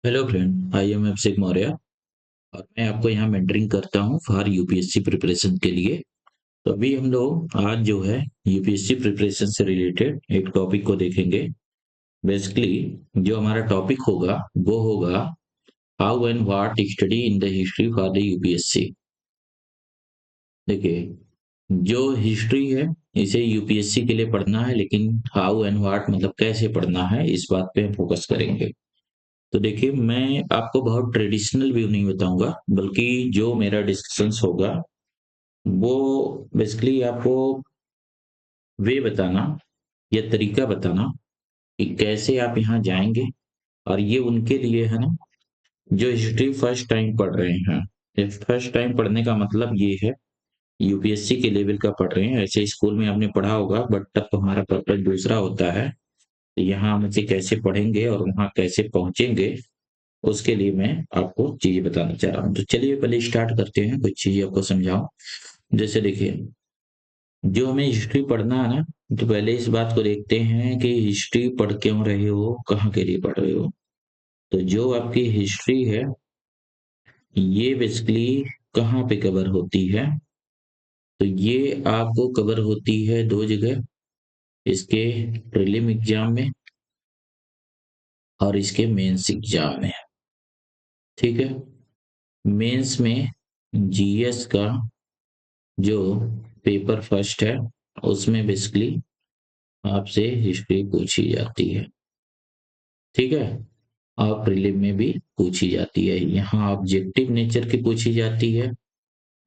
Hello friend, I am अभिषेक मौर्य और मैं आपको यहाँ मेंटरिंग करता हूँ फॉर यूपीएससी प्रिपरेशन के लिए। तो अभी हम लोग आज जो है यूपीएससी प्रिपरेशन से रिलेटेड एक टॉपिक को देखेंगे। बेसिकली जो हमारा टॉपिक होगा वो होगा how and what study in the history for the UPSC. देखिए, जो हिस्ट्री है इसे यूपीएससी के लिए पढ़ना है, लेकिन हाउ एंड व्हाट मतलब कैसे पढ़ना है इस बात पे हम फोकस करेंगे। तो देखिए, मैं आपको बहुत ट्रेडिशनल व्यू नहीं बताऊंगा, बल्कि जो मेरा डिस्कशंस होगा वो बेसिकली आपको वे बताना या तरीका बताना कि कैसे आप यहाँ जाएंगे। और ये उनके लिए है ना, जो हिस्ट्री फर्स्ट टाइम पढ़ रहे हैं। फर्स्ट टाइम पढ़ने का मतलब ये है यूपीएससी के लेवल का पढ़ रहे हैं। ऐसे स्कूल में आपने पढ़ा होगा, बट तब तो हमारा पर्पज दूसरा होता है। तो यहाँ हम इसे कैसे पढ़ेंगे और वहाँ कैसे पहुंचेंगे, उसके लिए मैं आपको चीजें बताना चाह रहा हूँ। तो चलिए पहले स्टार्ट करते हैं, कुछ चीजें आपको समझाऊं। जैसे देखिए, जो हमें हिस्ट्री पढ़ना है ना, तो पहले इस बात को देखते हैं कि हिस्ट्री पढ़ क्यों रहे हो, कहाँ के लिए पढ़ रहे हो। तो जो आपकी हिस्ट्री है ये बेसिकली कहाँ पे कवर होती है, तो ये आपको कवर होती है दो जगह, इसके प्रीलिम एग्जाम में और इसके मेंस एग्जाम में। ठीक है। मेंस में जीएस का जो पेपर फर्स्ट है उसमें बेसिकली आपसे हिस्ट्री पूछी जाती है। ठीक है। और प्रीलिम में भी पूछी जाती है। यहाँ ऑब्जेक्टिव नेचर की पूछी जाती है,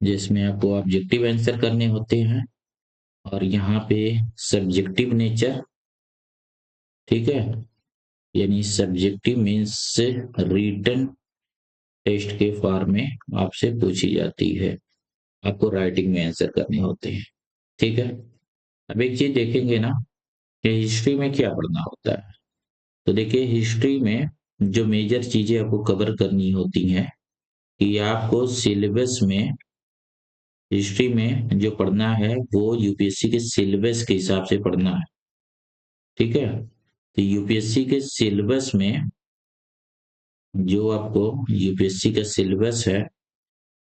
जिसमें आपको ऑब्जेक्टिव आंसर करने होते हैं। और यहाँ पे सब्जेक्टिव नेचर, ठीक है, यानी सब्जेक्टिव मीन्स रिटन टेस्ट के फॉर्म में आपसे पूछी जाती है। आपको राइटिंग में आंसर करने होते हैं। ठीक है। अब एक चीज देखेंगे ना कि हिस्ट्री में क्या पढ़ना होता है। तो देखिए, हिस्ट्री में जो मेजर चीजें आपको कवर करनी होती हैं कि आपको सिलेबस में, हिस्ट्री में जो पढ़ना है वो यूपीएससी के सिलेबस के हिसाब से पढ़ना है। ठीक है। तो यूपीएससी के सिलेबस में, जो आपको यूपीएससी का सिलेबस है,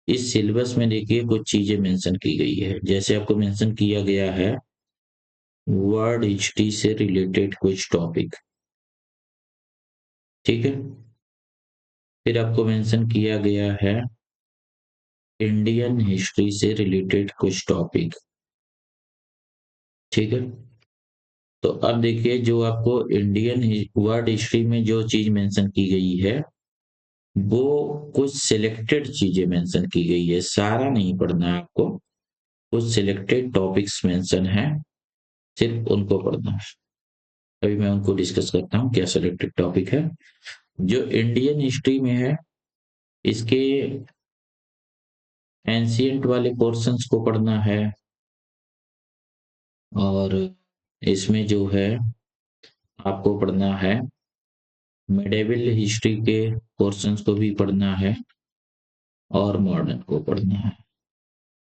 इस सिलेबस में देखिए कुछ चीजें मेंशन की गई है। जैसे आपको मेंशन किया गया है वर्ड हिस्ट्री से रिलेटेड कुछ टॉपिक। ठीक है। फिर आपको मेंशन किया गया है इंडियन हिस्ट्री से रिलेटेड कुछ टॉपिक। ठीक है। तो अब देखिए, जो आपको इंडियन वर्ड हिस्ट्री में जो चीज मेंशन की गई है वो कुछ सिलेक्टेड चीजें मेंशन की गई है, सारा नहीं पढ़ना है आपको। कुछ सिलेक्टेड टॉपिक्स मेंशन है, सिर्फ उनको पढ़ना है। अभी मैं उनको डिस्कस करता हूँ क्या सिलेक्टेड टॉपिक है। जो इंडियन हिस्ट्री में है, इसके एंशियंट वाले पोर्शंस को पढ़ना है। और इसमें जो है आपको पढ़ना है मिडेवल हिस्ट्री के पोर्शंस को भी पढ़ना है और मॉडर्न को पढ़ना है।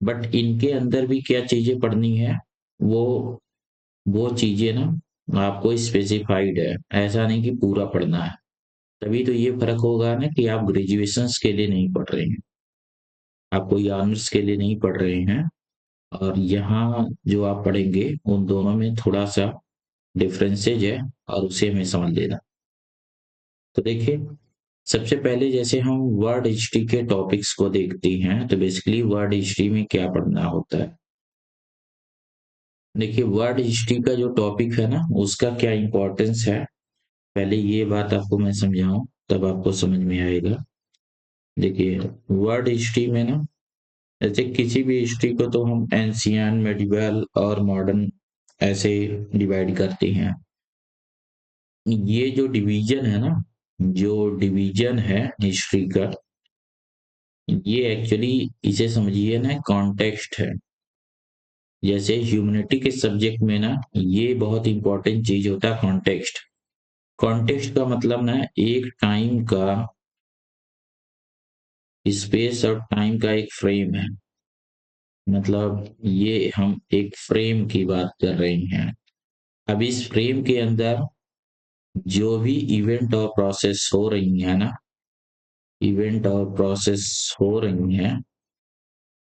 बट इनके अंदर भी क्या चीजें पढ़नी है, वो वो चीजें ना आपको स्पेसिफाइड है, ऐसा नहीं कि पूरा पढ़ना है। तभी तो ये फर्क होगा ना कि आप ग्रेजुएशन के लिए नहीं पढ़ रहे हैं, आप कोई ऑनर्स के लिए नहीं पढ़ रहे हैं। और यहाँ जो आप पढ़ेंगे उन दोनों में थोड़ा सा डिफरेंसेज है, और उसे हमें समझ लेना। तो देखिए, सबसे पहले जैसे हम वर्ड हिस्ट्री के टॉपिक्स को देखते हैं, तो बेसिकली वर्ड हिस्ट्री में क्या पढ़ना होता है। देखिए, वर्ड हिस्ट्री का जो टॉपिक है ना, उसका क्या इंपॉर्टेंस है, पहले ये बात आपको मैं समझाऊं, तब आपको समझ में आएगा। देखिए, वर्ड हिस्ट्री में ना, जैसे किसी भी हिस्ट्री को तो हम एंशियंट, मेडिवल और मॉडर्न ऐसे डिवाइड करते हैं। ये जो डिवीजन है ना, जो डिवीजन है हिस्ट्री का, ये एक्चुअली इसे समझिए ना कॉन्टेक्स्ट है। जैसे ह्यूमैनिटी के सब्जेक्ट में ना, ये बहुत इंपॉर्टेंट चीज होता है कॉन्टेक्स्ट। कॉन्टेक्स्ट का मतलब ना एक टाइम का, स्पेस और टाइम का एक फ्रेम है। मतलब ये हम एक फ्रेम की बात कर रहे हैं। अब इस फ्रेम के अंदर जो भी इवेंट और प्रोसेस हो रही है ना, इवेंट और प्रोसेस हो रही हैं,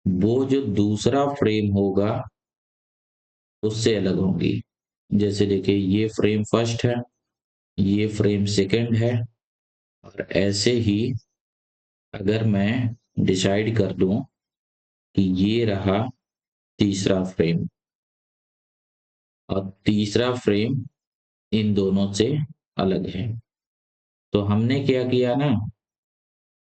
वो जो दूसरा फ्रेम होगा उससे अलग होंगी। जैसे देखिए, ये फ्रेम फर्स्ट है, ये फ्रेम सेकंड है, और ऐसे ही अगर मैं डिसाइड कर दूं कि ये रहा तीसरा फ्रेम, और तीसरा फ्रेम इन दोनों से अलग है, तो हमने क्या किया ना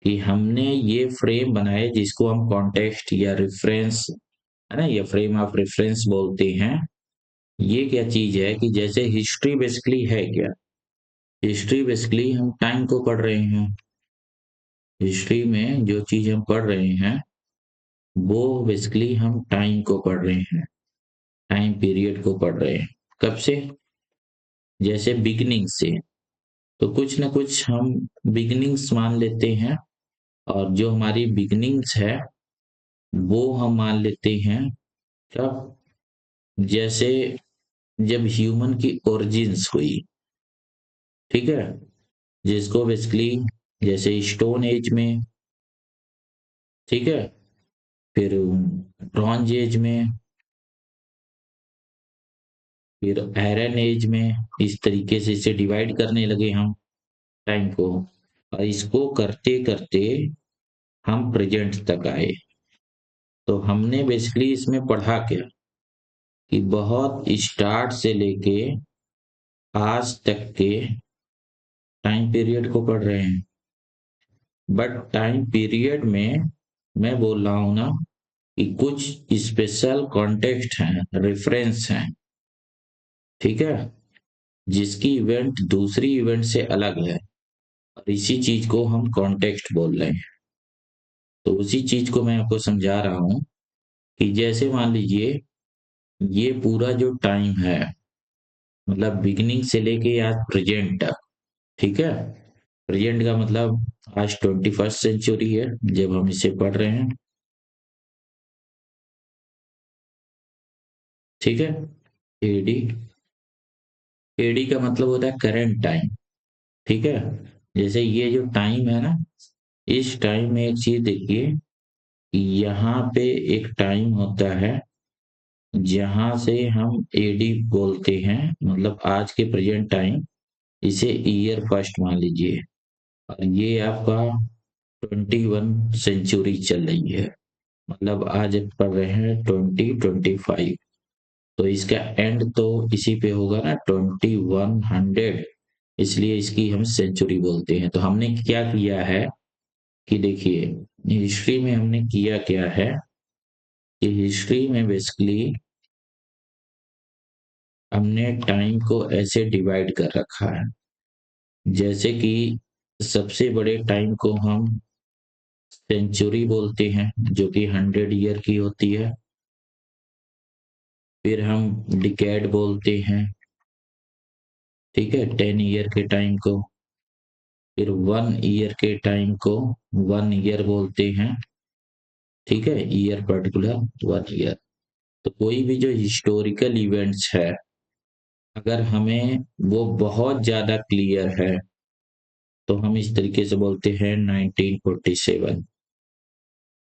कि हमने ये फ्रेम बनाए जिसको हम कॉन्टेक्स्ट या रेफरेंस, है ना, या फ्रेम ऑफ रेफरेंस बोलते हैं। ये क्या चीज है कि जैसे हिस्ट्री बेसिकली है क्या, हिस्ट्री बेसिकली हम टाइम को पढ़ रहे हैं। हिस्ट्री में जो चीज हम पढ़ रहे हैं वो बेसिकली हम टाइम को पढ़ रहे हैं, टाइम पीरियड को पढ़ रहे हैं। कब से? जैसे बिगिनिंग से, तो कुछ ना कुछ हम बिगिनिंग्स मान लेते हैं, और जो हमारी बिगिनिंग्स है वो हम मान लेते हैं कब? जैसे जब ह्यूमन की ओरिजिन्स हुई, ठीक है, जिसको बेसिकली जैसे स्टोन एज में, ठीक है, फिर ब्रॉन्ज एज में, फिर आयरन एज में, इस तरीके से इसे डिवाइड करने लगे हम टाइम को, और इसको करते करते हम प्रेजेंट तक आए। तो हमने बेसिकली इसमें पढ़ा क्या कि बहुत स्टार्ट से लेके आज तक के टाइम पीरियड को पढ़ रहे हैं। बट टाइम पीरियड में मैं बोल रहा हूं ना कि कुछ स्पेशल कॉन्टेक्स्ट हैं, रेफरेंस हैं, ठीक है, जिसकी इवेंट दूसरी इवेंट से अलग है, और इसी चीज को हम कॉन्टेक्स्ट बोल रहे हैं। तो उसी चीज को मैं आपको समझा रहा हूं कि जैसे मान लीजिए ये पूरा जो टाइम है, मतलब बिगिनिंग से लेके आज प्रेजेंट तक, ठीक है, प्रेजेंट का मतलब आज 21st सेंचुरी है जब हम इसे पढ़ रहे हैं, ठीक है। एडी, एडी का मतलब होता है करंट टाइम, ठीक है। जैसे ये जो टाइम है ना, इस टाइम में एक चीज देखिए, यहाँ पे एक टाइम होता है जहां से हम एडी बोलते हैं, मतलब आज के प्रेजेंट टाइम, इसे ईयर फर्स्ट मान लीजिए, और ये आपका 21 सेंचुरी चल रही है, मतलब आज पढ़ रहे हैं 2025, तो इसका एंड तो इसी पे होगा ना 2100, इसलिए इसकी हम सेंचुरी बोलते हैं। तो हमने क्या किया है कि देखिए, हिस्ट्री में हमने किया क्या है कि हिस्ट्री में बेसिकली हमने टाइम को ऐसे डिवाइड कर रखा है, जैसे कि सबसे बड़े टाइम को हम सेंचुरी बोलते हैं जो कि 100 ईयर की होती है, फिर हम डिकेड बोलते हैं, ठीक है, 10 ईयर के टाइम को, फिर 1 ईयर के टाइम को 1 ईयर बोलते हैं, ठीक है, ईयर पर्टिकुलर 1 ईयर। तो कोई भी जो हिस्टोरिकल इवेंट्स है, अगर हमें वो बहुत ज्यादा क्लियर है तो हम इस तरीके से बोलते हैं 1947,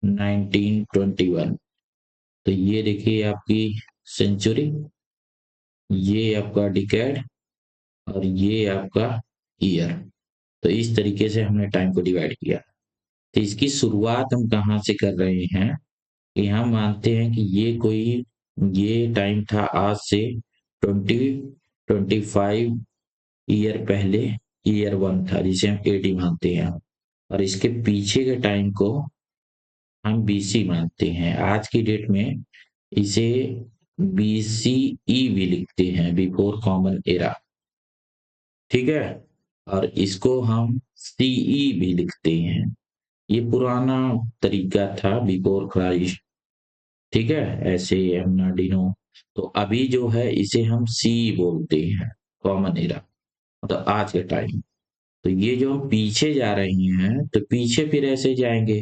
1921। तो ये देखिए आपकी सेंचुरी, ये आपका डिकेड, और ये आपका ईयर। तो इस तरीके से हमने टाइम को डिवाइड किया। तो इसकी शुरुआत हम कहाँ से कर रहे हैं कि हम मानते हैं कि ये टाइम था आज से 25 ईयर पहले, ईयर 1 था जिसे हम एडी मानते हैं, और इसके पीछे के टाइम को हम बीसी मानते हैं। आज की डेट में इसे बीसीई भी लिखते हैं, बिफोर कॉमन एरा, ठीक है, और इसको हम सीई भी लिखते हैं। ये पुराना तरीका था, बिफोर क्राइस्ट, ठीक है, ऐसे एमनाडिनो। तो अभी जो है इसे हम सी बोलते हैं, कॉमन एरा, मतलब आज के टाइम। तो ये जो हम पीछे जा रहे हैं, तो पीछे फिर ऐसे जाएंगे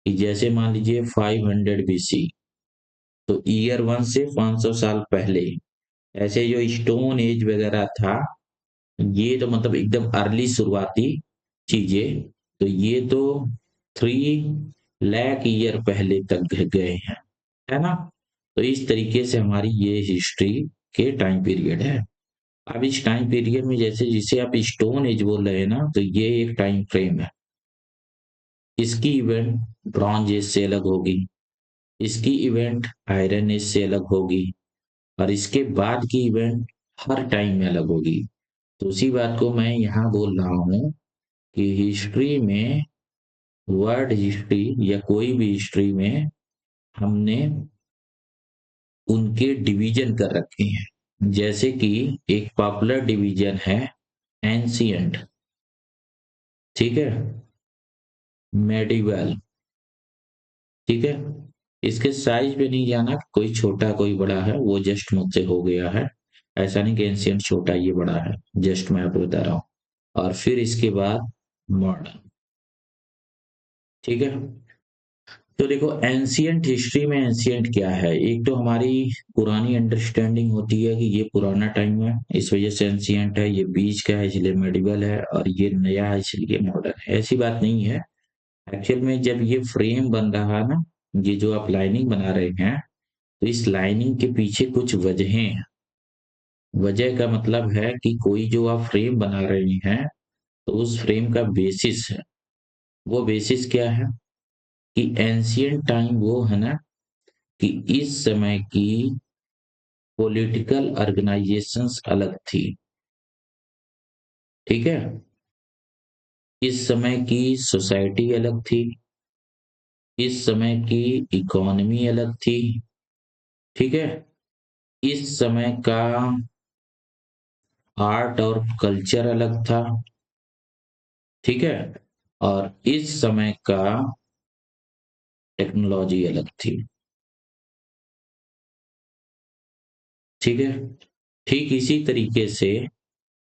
कि जैसे मान लीजिए 500 बीसी, तो ईयर 1 से 500 साल पहले, ऐसे जो स्टोन एज वगैरह था, ये तो मतलब एकदम अर्ली शुरुआती चीजें, तो ये तो 3 लाख ईयर पहले तक गए हैं, है ना? तो इस तरीके से हमारी ये हिस्ट्री के टाइम पीरियड है। अब इस टाइम पीरियड में जैसे जिसे आप स्टोन एज बोल रहे हैं ना, तो ये एक टाइम फ्रेम है। इसकी इवेंट ब्रॉन्ज एज से अलग होगी, इसकी इवेंट आयरन एज से अलग होगी, और इसके बाद की इवेंट हर टाइम में अलग होगी। तो उसी बात को मैं यहाँ बोल रहा हूँ कि हिस्ट्री में, वर्ल्ड हिस्ट्री या कोई भी हिस्ट्री में हमने उनके डिवीजन कर रखे हैं। जैसे कि एक पॉपुलर डिवीजन है एंशियंट, ठीक है, मेडिवल, ठीक है। इसके साइज पे नहीं जाना, कोई छोटा कोई बड़ा है, वो जस्ट मुझसे हो गया है। ऐसा नहीं कि एंशियंट छोटा ये बड़ा है, जस्ट मैं आपको बता रहा हूँ। और फिर इसके बाद मॉडर्न, ठीक है। तो देखो एंशियंट हिस्ट्री में एंशियंट क्या है, एक तो हमारी पुरानी अंडरस्टैंडिंग होती है कि ये पुराना टाइम है, इस वजह से एंशियंट है, ये बीच का है इसलिए मेडिवल है, और ये नया है इसलिए मॉडर्न है। ऐसी बात नहीं है। एक्चुअल में जब ये फ्रेम बन रहा है ना, ये जो आप लाइनिंग बना रहे हैं, तो इस लाइनिंग के पीछे कुछ वजहें हैं। वजह का मतलब है कि कोई जो आप फ्रेम बना रहे हैं, तो उस फ्रेम का बेसिस है। वो बेसिस क्या है कि एंशियंट टाइम वो है ना, कि इस समय की पॉलिटिकल ऑर्गेनाइजेशंस अलग थी, ठीक है। इस समय की सोसाइटी अलग थी, इस समय की इकोनॉमी अलग थी, ठीक है। इस समय का आर्ट और कल्चर अलग था, ठीक है। और इस समय का टेक्नोलॉजी अलग थी, ठीक है। ठीक इसी तरीके से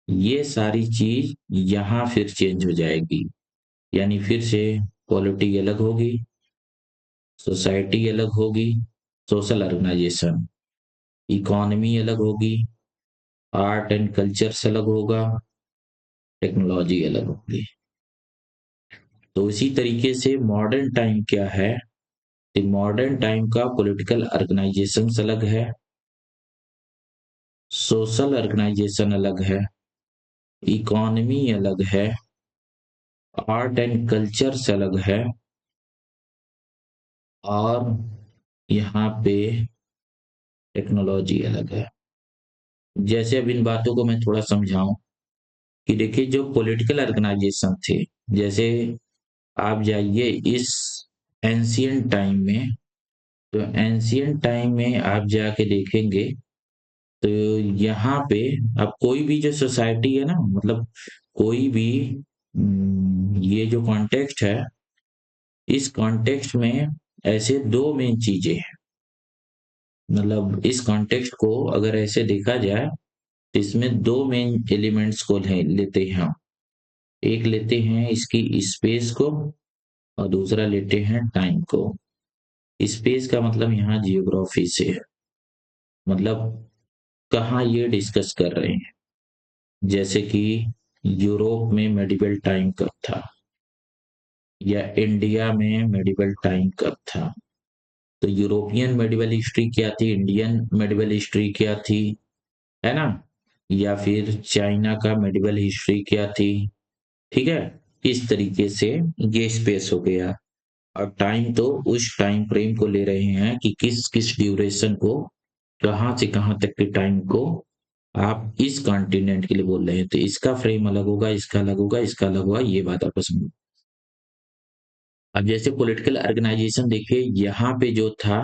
ये सारी चीज यहाँ फिर चेंज हो जाएगी, यानी फिर से पॉलिटी अलग होगी, सोसाइटी अलग होगी, सोशल ऑर्गेनाइजेशन, इकोनॉमी अलग होगी, आर्ट एंड कल्चर से अलग होगा, टेक्नोलॉजी अलग होगी। तो इसी तरीके से मॉडर्न टाइम क्या है, मॉडर्न टाइम का पॉलिटिकल ऑर्गेनाइजेशन अलग है, सोशल ऑर्गेनाइजेशन अलग है, इकोनॉमी अलग है, आर्ट एंड कल्चर से अलग है, और यहाँ पे टेक्नोलॉजी अलग है। जैसे अब इन बातों को मैं थोड़ा समझाऊं कि देखिए जो पॉलिटिकल ऑर्गेनाइजेशन थे, जैसे आप जाइए इस एंशियंट टाइम में, तो एंशियंट टाइम में आप जाके देखेंगे, तो यहाँ पे अब कोई भी जो सोसाइटी है ना, मतलब कोई भी ये जो कॉन्टेक्स्ट है, इस कॉन्टेक्स्ट में ऐसे दो मेन चीजें हैं। मतलब इस कॉन्टेक्स्ट को अगर ऐसे देखा जाए, तो इसमें दो मेन एलिमेंट्स को लेते हैं हम। एक लेते हैं इसकी स्पेस को, और दूसरा लेते हैं टाइम को। स्पेस का मतलब यहाँ जियोग्राफी से है, मतलब कहाँ ये डिस्कस कर रहे हैं। जैसे कि यूरोप में मेडिवल टाइम कब था, या इंडिया में मेडिवल टाइम कब था। तो यूरोपियन मेडिवल हिस्ट्री क्या थी, इंडियन मेडिवल हिस्ट्री क्या थी, है ना? या फिर चाइना का मेडिवल हिस्ट्री क्या थी, ठीक है। इस तरीके से ये स्पेस हो गया। और टाइम तो उस टाइम फ्रेम को ले रहे हैं कि किस किस ड्यूरेशन को, कहाँ से कहाँ तक के टाइम को आप इस कॉन्टिनेंट के लिए बोल रहे हैं। तो इसका फ्रेम अलग होगा, इसका अलग होगा, इसका अलग होगा, ये बात आपको समझ। अब जैसे पॉलिटिकल ऑर्गेनाइजेशन देखिए, यहाँ पे जो था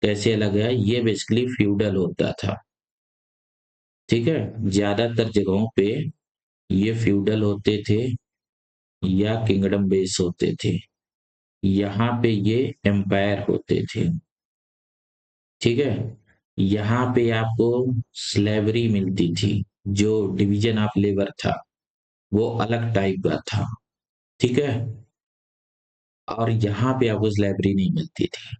कैसे अलग है, ये बेसिकली फ्यूडल होता था, ठीक है। ज्यादातर जगहों पे ये फ्यूडल होते थे या किंगडम बेस होते थे। यहाँ पे ये एम्पायर होते थे, ठीक है। यहाँ पे आपको स्लेवरी मिलती थी, जो डिवीजन ऑफ लेबर था वो अलग टाइप का था, ठीक है। और यहाँ पे आपको स्लेवरी नहीं मिलती थी।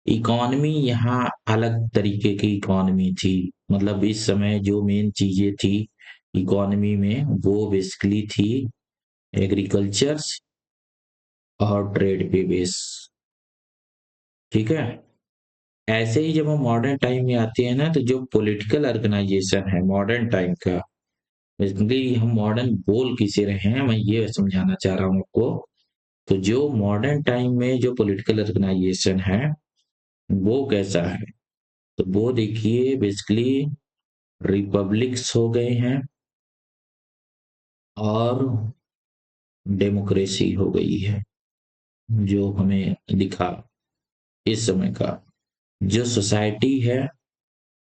इकोनॉमी यहाँ अलग तरीके की इकोनॉमी थी, मतलब इस समय जो मेन चीजें थी इकोनॉमी में, वो बेसिकली थी एग्रीकल्चर, और ट्रेड पे बेस। ठीक है। ऐसे ही जब हम मॉडर्न टाइम में आते हैं ना, तो जो पॉलिटिकल ऑर्गेनाइजेशन है मॉडर्न टाइम का, बेसिकली हम मॉडर्न बोल किसे रहे हैं, मैं ये समझाना चाह रहा हूँ आपको। तो जो मॉडर्न टाइम में जो पॉलिटिकल ऑर्गेनाइजेशन है वो कैसा है, तो वो देखिए बेसिकली रिपब्लिक्स हो गए हैं और डेमोक्रेसी हो गई है, जो हमें दिखा इस समय का। जो सोसाइटी है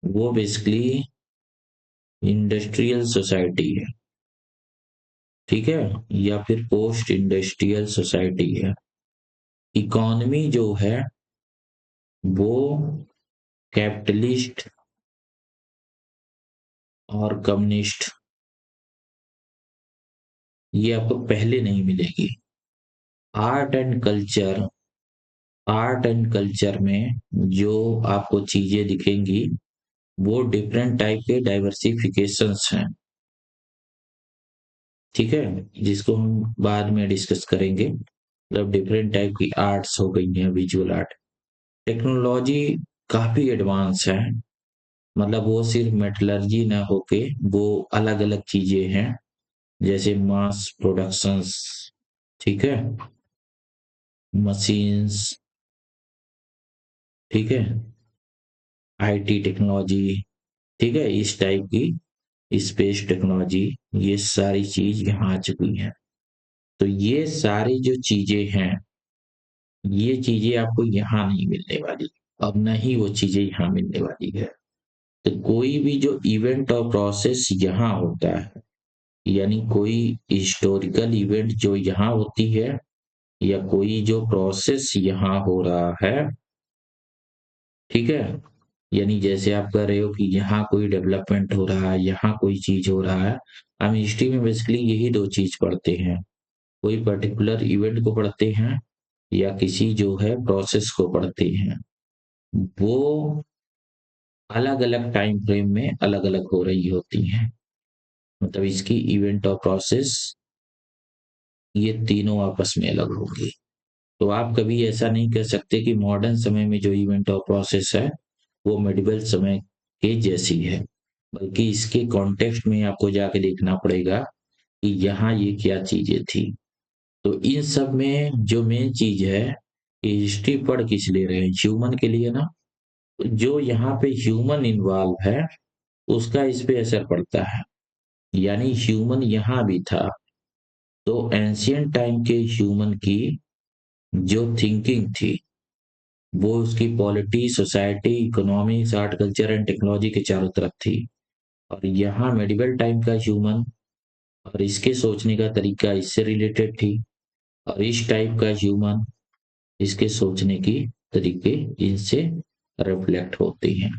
वो बेसिकली इंडस्ट्रियल सोसाइटी है, ठीक है, या फिर पोस्ट इंडस्ट्रियल सोसाइटी है। इकोनॉमी जो है वो कैपिटलिस्ट और कम्युनिस्ट, ये आपको पहले नहीं मिलेगी। Art and culture, art and culture में जो आपको चीजें दिखेंगी वो डिफरेंट टाइप के डाइवर्सिफिकेशंस हैं, ठीक है, जिसको हम बाद में डिस्कस करेंगे। मतलब डिफरेंट टाइप की आर्ट्स हो गई हैं, विजुअल आर्ट। टेक्नोलॉजी काफी एडवांस है, मतलब वो सिर्फ मेटलर्जी ना होके वो अलग अलग चीजें हैं, जैसे मास प्रोडक्शंस, ठीक है, मशीन्स, ठीक है, आईटी टेक्नोलॉजी, ठीक है, इस टाइप की स्पेस टेक्नोलॉजी, ये सारी चीज यहाँ आ चुकी हैं। तो ये सारी जो चीजें हैं, ये चीजें आपको यहाँ नहीं मिलने वाली, अब नहीं वो चीजें यहाँ मिलने वाली है। तो कोई भी जो इवेंट और प्रोसेस यहाँ होता है, यानी कोई हिस्टोरिकल इवेंट जो यहाँ होती है, या कोई जो प्रोसेस यहाँ हो रहा है, ठीक है, यानी जैसे आप कह रहे हो कि यहाँ कोई डेवलपमेंट हो रहा है, यहाँ कोई चीज हो रहा है। हम हिस्ट्री में बेसिकली यही दो चीज पढ़ते हैं, कोई पर्टिकुलर इवेंट को पढ़ते हैं या किसी जो है प्रोसेस को पढ़ते हैं। वो अलग अलग टाइम फ्रेम में अलग अलग हो रही होती हैं, मतलब इसकी इवेंट और प्रोसेस ये तीनों आपस में अलग होंगी। तो आप कभी ऐसा नहीं कह सकते कि मॉडर्न समय में जो इवेंट और प्रोसेस है वो मेडिवल समय के जैसी है, बल्कि इसके कॉन्टेक्स्ट में आपको जाके देखना पड़ेगा कि यहाँ ये क्या चीजें थी। तो इन सब में जो मेन चीज है कि हिस्ट्री पढ़ किस लिए रहे हैं, ह्यूमन के लिए ना। तो जो यहाँ पे ह्यूमन इन्वॉल्व है उसका इस पे असर पड़ता है, यानी ह्यूमन यहाँ भी था। तो एंशियंट टाइम के ह्यूमन की जो थिंकिंग थी वो उसकी polity, society, economics, art, culture and technology के चारों तरफ थी। और यहाँ मेडिवल टाइम का ह्यूमन और इसके सोचने का तरीका इससे रिलेटेड थी, और इस टाइप का ह्यूमन इसके सोचने की तरीके इनसे रिफ्लेक्ट होते हैं।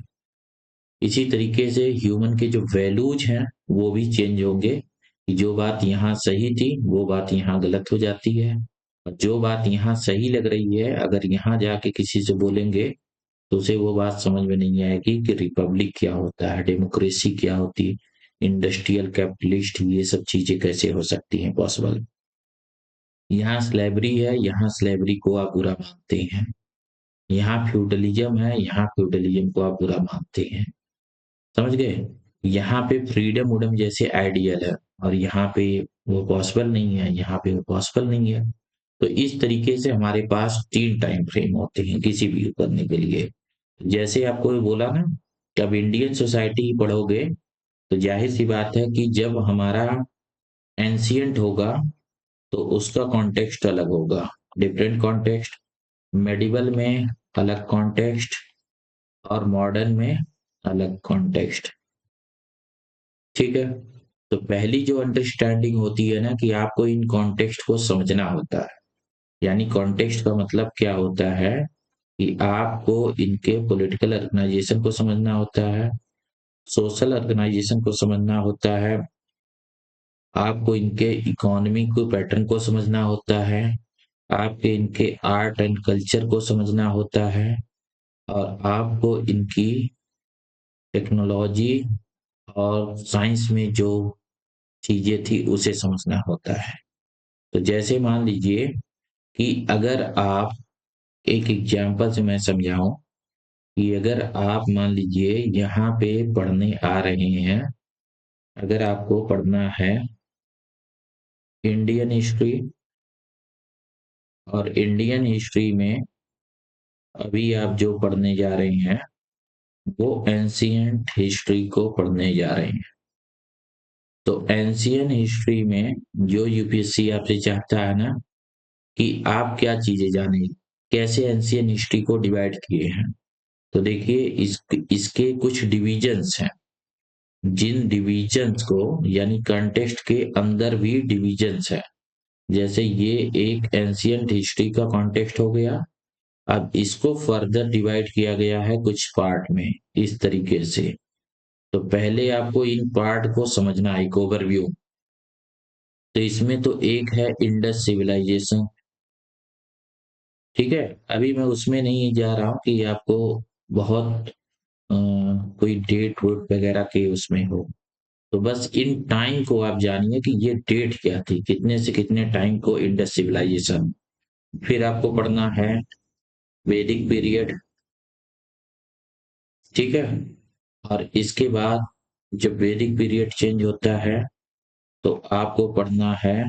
इसी तरीके से ह्यूमन के जो वैल्यूज हैं वो भी चेंज होंगे, कि जो बात यहाँ सही थी वो बात यहाँ गलत हो जाती है, और जो बात यहाँ सही लग रही है अगर यहाँ जाके किसी से बोलेंगे तो उसे वो बात समझ में नहीं आएगी कि रिपब्लिक क्या होता है, डेमोक्रेसी क्या होती है, इंडस्ट्रियल कैपिटलिस्ट, ये सब चीजें कैसे हो सकती हैं पॉसिबल। यहाँ स्लेवरी है, यहाँ स्लेवरी को आप बुरा मानते हैं। यहाँ फ्यूडलिज्म है, यहाँ फ्यूडलिज्म को आप बुरा मानते हैं। समझ गए। यहाँ पे फ्रीडम उडम जैसे आइडियल है, और यहाँ पे वो पॉसिबल नहीं है, यहाँ पे वो पॉसिबल नहीं है। तो इस तरीके से हमारे पास 3 टाइम फ्रेम होते हैं किसी भी करने के लिए। जैसे आपको बोला ना कि अब इंडियन सोसाइटी पढ़ोगे तो जाहिर सी बात है कि जब हमारा एंशियंट होगा तो उसका कॉन्टेक्स्ट अलग होगा, डिफरेंट कॉन्टेक्स्ट। मेडिवल में अलग कॉन्टेक्स्ट, और मॉडर्न में अलग कॉन्टेक्स्ट, ठीक है। तो पहली जो अंडरस्टैंडिंग होती है ना कि आपको इन कॉन्टेक्स्ट को समझना होता है, यानी कॉन्टेक्स्ट का मतलब क्या होता है कि आपको इनके पॉलिटिकल ऑर्गेनाइजेशन को समझना होता है, सोशल ऑर्गेनाइजेशन को समझना होता है, आपको इनके इकोनॉमी को पैटर्न को समझना होता है, आपके इनके आर्ट एंड कल्चर को समझना होता है, और आपको इनकी टेक्नोलॉजी और साइंस में जो चीजें थी उसे समझना होता है। तो जैसे मान लीजिए कि अगर आप एक एग्जाम्पल से मैं समझाऊं कि अगर आप मान लीजिए यहाँ पे पढ़ने आ रहे हैं, अगर आपको पढ़ना है इंडियन हिस्ट्री, और इंडियन हिस्ट्री में अभी आप जो पढ़ने जा रहे हैं वो एंशियंट हिस्ट्री को पढ़ने जा रहे हैं। तो एंशियंट हिस्ट्री में जो यूपीएससी आपसे चाहता है ना कि आप क्या चीजें जाने, कैसे एंशियंट हिस्ट्री को डिवाइड किए हैं। तो देखिए इसके कुछ डिविजन्स हैं, जिन डिविजन्स को यानी कॉन्टेक्स्ट के अंदर भी डिविजन्स है। जैसे ये एक एंशियंट हिस्ट्री का कॉन्टेक्स्ट हो गया। अब इसको फर्दर डिवाइड किया गया है कुछ पार्ट में इस तरीके से। तो पहले आपको इन पार्ट को समझना है, एक ओवरव्यू। तो इसमें तो एक है इंडस सिविलाइजेशन, ठीक है। अभी मैं उसमें नहीं जा रहा हूं कि आपको बहुत कोई डेट वोट वगैरह के उसमें हो। तो बस इन टाइम को आप जानिए कि ये डेट क्या थी, कितने से कितने टाइम को इंडस सिविलाइजेशन। फिर आपको पढ़ना है वैदिक पीरियड, ठीक है। और इसके बाद जब वैदिक पीरियड चेंज होता है तो आपको पढ़ना है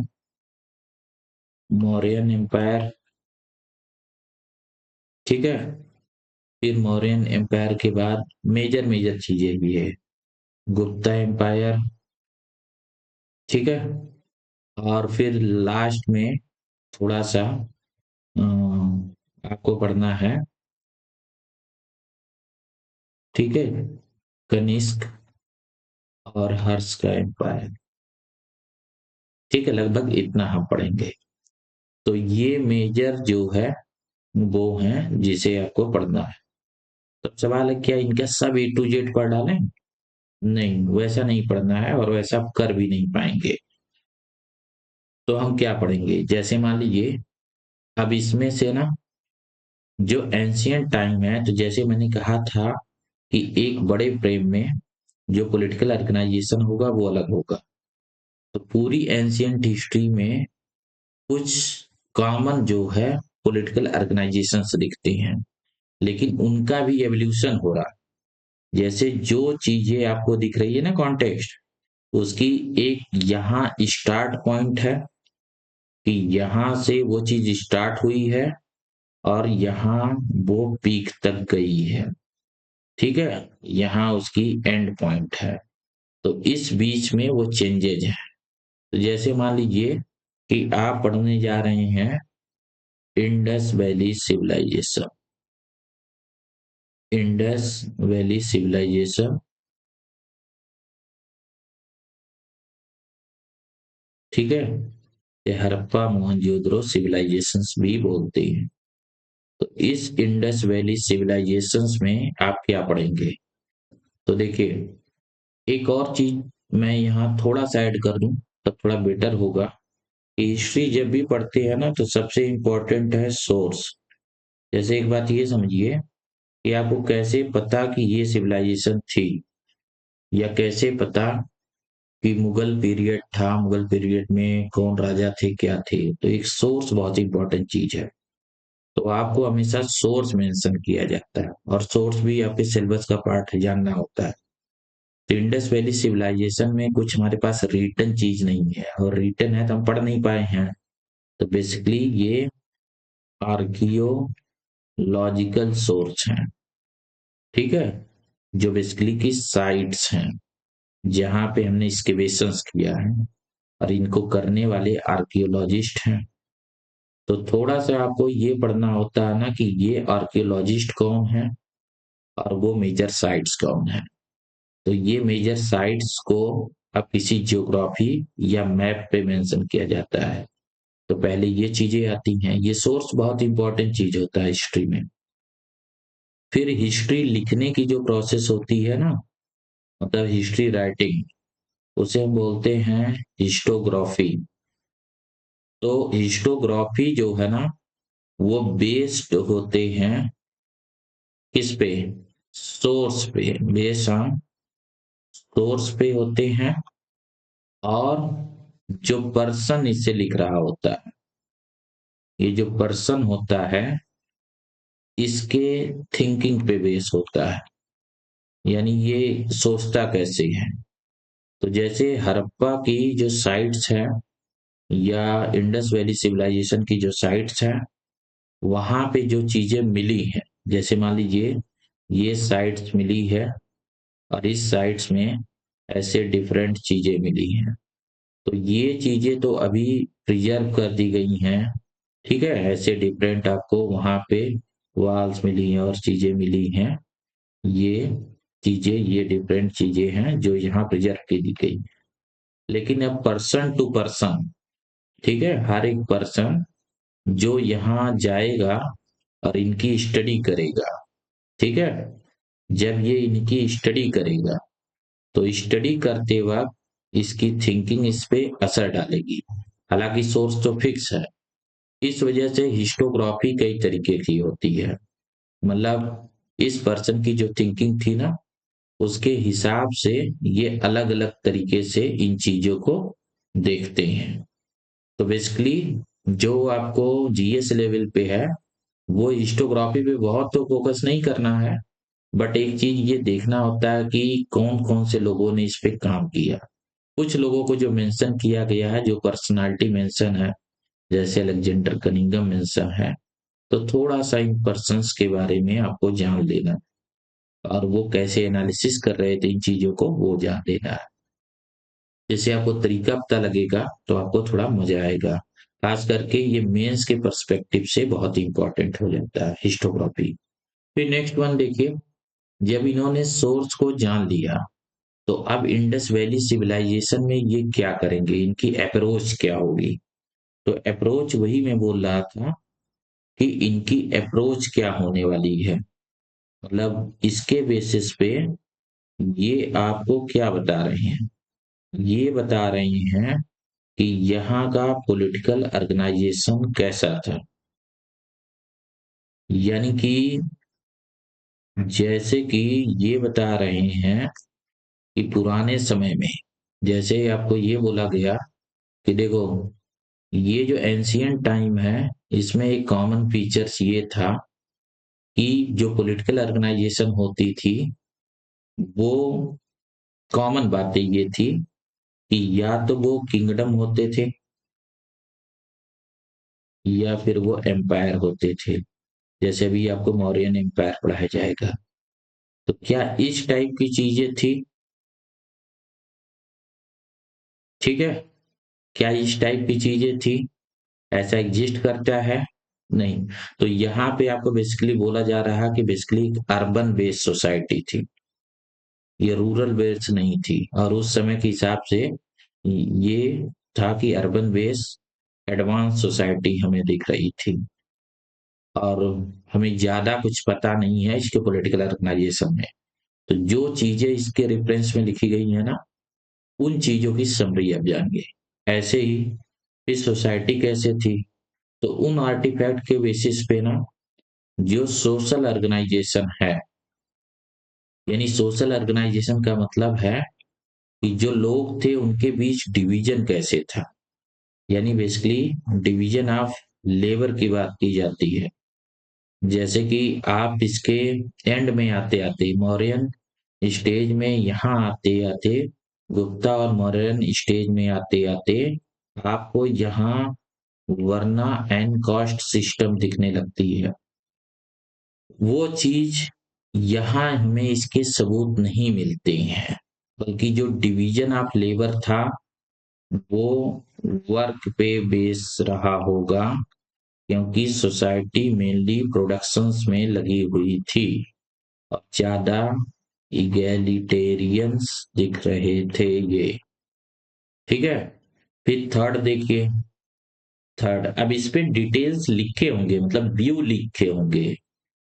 मौर्यन एम्पायर, ठीक है। फिर मौर्यन एम्पायर के बाद मेजर मेजर चीजें भी है, गुप्ता एम्पायर, ठीक है। और फिर लास्ट में थोड़ा सा आपको पढ़ना है, ठीक है, कनिष्क और हर्ष का एम्पायर, ठीक है। लगभग इतना हम पढ़ेंगे। तो ये मेजर जो है वो है जिसे आपको पढ़ना है। तो सवाल है क्या इनका सब ए टू जेड पढ़ डालें? नहीं, वैसा नहीं पढ़ना है और वैसा आप कर भी नहीं पाएंगे। तो हम क्या पढ़ेंगे, जैसे मान लीजिए अब इसमें से ना जो एंशियंट टाइम है, तो जैसे मैंने कहा था कि एक बड़े फ्रेम में जो पॉलिटिकल ऑर्गेनाइजेशन होगा वो अलग होगा। तो पूरी एंशियंट हिस्ट्री में कुछ कॉमन जो है पॉलिटिकल ऑर्गेनाइजेशंस दिखते हैं, लेकिन उनका भी एवोल्यूशन हो रहा है। जैसे जो चीजें आपको दिख रही है ना कॉन्टेक्स्ट, उसकी एक यहाँ स्टार्ट पॉइंट है कि यहाँ से वो चीज स्टार्ट हुई है और यहाँ वो पीक तक गई है, ठीक है। यहाँ उसकी एंड पॉइंट है। तो इस बीच में वो चेंजेज है। तो जैसे मान लीजिए कि आप पढ़ने जा रहे हैं Indus valley civilisation, Indus valley civilisation, ठीक है। ये हड़प्पा मोहनजोदड़ो सिविलाइजेशंस भी बोलते हैं। तो इस इंडस वैली सिविलाइजेशंस में आप क्या पढ़ेंगे? तो देखिए एक और चीज मैं यहाँ थोड़ा सा ऐड कर दूं तब थोड़ा बेटर होगा कि हिस्ट्री जब भी पढ़ते हैं ना तो सबसे इम्पोर्टेंट है सोर्स। जैसे एक बात ये समझिए कि आपको कैसे पता कि ये सिविलाइजेशन थी, या कैसे पता कि मुगल पीरियड था, मुगल पीरियड में कौन राजा थे क्या थे। तो एक सोर्स बहुत इंपॉर्टेंट चीज है। तो आपको हमेशा सोर्स मेंशन किया जाता है और सोर्स भी आपके सिलेबस का पार्ट है, जानना होता है। तो इंडस वैली सिविलाइजेशन में कुछ हमारे पास रिटन चीज नहीं है, और रिटन है तो हम पढ़ नहीं पाए हैं। तो बेसिकली ये आर्कियोलॉजिकल सोर्स हैं, ठीक है, जो बेसिकली की साइट्स हैं जहां पे हमने एक्सकेवेशंस किया है, और इनको करने वाले आर्कियोलॉजिस्ट हैं। तो थोड़ा सा आपको ये पढ़ना होता है ना कि ये आर्कियोलॉजिस्ट कौन है और वो मेजर साइट्स कौन है। तो ये मेजर साइट्स को अब किसी ज्योग्राफी या मैप पे मेंशन किया जाता है। तो पहले ये चीजें आती हैं, ये सोर्स बहुत इंपॉर्टेंट चीज होता है हिस्ट्री में। फिर हिस्ट्री लिखने की जो प्रोसेस होती है ना, मतलब हिस्ट्री राइटिंग, उसे हम बोलते हैं हिस्टोग्राफी। तो हिस्टोग्राफी जो है ना वो बेस्ड होते हैं किस पे? सोर्स पे, बेस्ड ऑन सोर्स पे होते हैं, और जो पर्सन इसे लिख रहा होता है ये जो पर्सन होता है इसके थिंकिंग पे बेस होता है, यानी ये सोचता कैसे है। तो जैसे हड़प्पा की जो साइट्स हैं या इंडस वैली सिविलाइजेशन की जो साइट्स हैं, वहां पे जो चीजें मिली हैं, जैसे मान लीजिए ये साइट्स मिली है और इस साइट्स में ऐसे डिफरेंट चीजें मिली हैं, तो ये चीजें तो अभी प्रिजर्व कर दी गई हैं। ठीक है, ऐसे डिफरेंट आपको वहां पे वॉल्स मिली हैं और चीजें मिली हैं। ये चीजें, ये डिफरेंट चीजें हैं जो यहाँ प्रिजर्व की दी गई। लेकिन अब पर्सन टू पर्सन, ठीक है, हर एक पर्सन जो यहाँ जाएगा और इनकी स्टडी करेगा, ठीक है, जब ये इनकी स्टडी करेगा तो स्टडी करते वक्त इसकी थिंकिंग इस पे असर डालेगी। हालांकि सोर्स तो फिक्स है, इस वजह से हिस्टोग्राफी कई तरीके की होती है। मतलब इस पर्सन की जो थिंकिंग थी ना, उसके हिसाब से ये अलग अलग तरीके से इन चीजों को देखते हैं। तो बेसिकली जो आपको जीएस लेवल पे है वो हिस्टोग्राफी पे बहुत तो फोकस नहीं करना है, बट एक चीज ये देखना होता है कि कौन कौन से लोगों ने इस पे काम किया। कुछ लोगों को जो मेंशन किया गया है, जो पर्सनालिटी मेंशन है, जैसे अलेक्जेंडर कनिंघम मेंशन है, तो थोड़ा सा इन पर्सन्स के बारे में आपको जान लेना और वो कैसे एनालिसिस कर रहे थे इन चीजों को वो जान लेना है। जैसे आपको तरीका पता लगेगा तो आपको थोड़ा मजा आएगा। खास करके ये मेंस के पर्सपेक्टिव से बहुत इंपॉर्टेंट हो जाता है हिस्टोग्राफी। फिर नेक्स्ट वन देखिए, जब इन्होंने सोर्स को जान लिया तो अब इंडस वैली सिविलाइजेशन में ये क्या करेंगे, इनकी अप्रोच क्या होगी। तो अप्रोच वही मैं बोल रहा था कि इनकी अप्रोच क्या होने वाली है, मतलब इसके बेसिस पे ये आपको क्या बता रहे हैं। ये बता रहे हैं कि यहाँ का पॉलिटिकल ऑर्गेनाइजेशन कैसा था, यानी कि जैसे कि ये बता रहे हैं कि पुराने समय में, जैसे आपको ये बोला गया कि देखो ये जो एंशियंट टाइम है इसमें एक कॉमन फीचर्स ये था कि जो पॉलिटिकल ऑर्गेनाइजेशन होती थी वो कॉमन बातें ये थी कि या तो वो किंगडम होते थे या फिर वो एम्पायर होते थे। जैसे अभी आपको मौर्यन एम्पायर पढ़ाया जाएगा, तो क्या इस टाइप की चीजें थी, ठीक है, क्या इस टाइप की चीजें थी, ऐसा एग्जिस्ट करता है, नहीं। तो यहाँ पे आपको बेसिकली बोला जा रहा है कि बेसिकली अर्बन बेस्ड सोसाइटी थी, ये रूरल बेस्ड नहीं थी। और उस समय के हिसाब से ये था कि अर्बन बेस्ड एडवांस सोसाइटी हमें दिख रही थी। और हमें ज्यादा कुछ पता नहीं है इसके पॉलिटिकल ऑर्गेनाइजेशन में, तो जो चीजें इसके रेफरेंस में लिखी गई है ना, उन चीजों की समरी आप जानिए। ऐसे ही इस सोसाइटी कैसे थी, तो उन आर्टिफैक्ट के बेसिस पे ना जो सोशल ऑर्गेनाइजेशन है, यानी सोशल ऑर्गेनाइजेशन का मतलब है कि जो लोग थे उनके बीच डिवीजन कैसे था, यानी बेसिकली डिवीजन ऑफ लेबर की बात की जाती है। जैसे कि आप इसके एंड में आते आते मौर्यन स्टेज में यहाँ आते आते, गुप्ता और मौर्यन स्टेज में आते आते आपको यहाँ वर्ना एंड कास्ट सिस्टम दिखने लगती है। वो चीज यहाँ हमें इसके सबूत नहीं मिलते हैं, बल्कि जो डिवीजन ऑफ लेबर था वो वर्क पे बेस रहा होगा, क्योंकि सोसाइटी मेनली प्रोडक्शंस में लगी हुई थी और ज्यादा इगैलिटेरियंस दिख रहे थे ये, ठीक है। फिर थर्ड देखिए, थर्ड अब इस पे डिटेल्स लिखे होंगे, मतलब व्यू लिखे होंगे,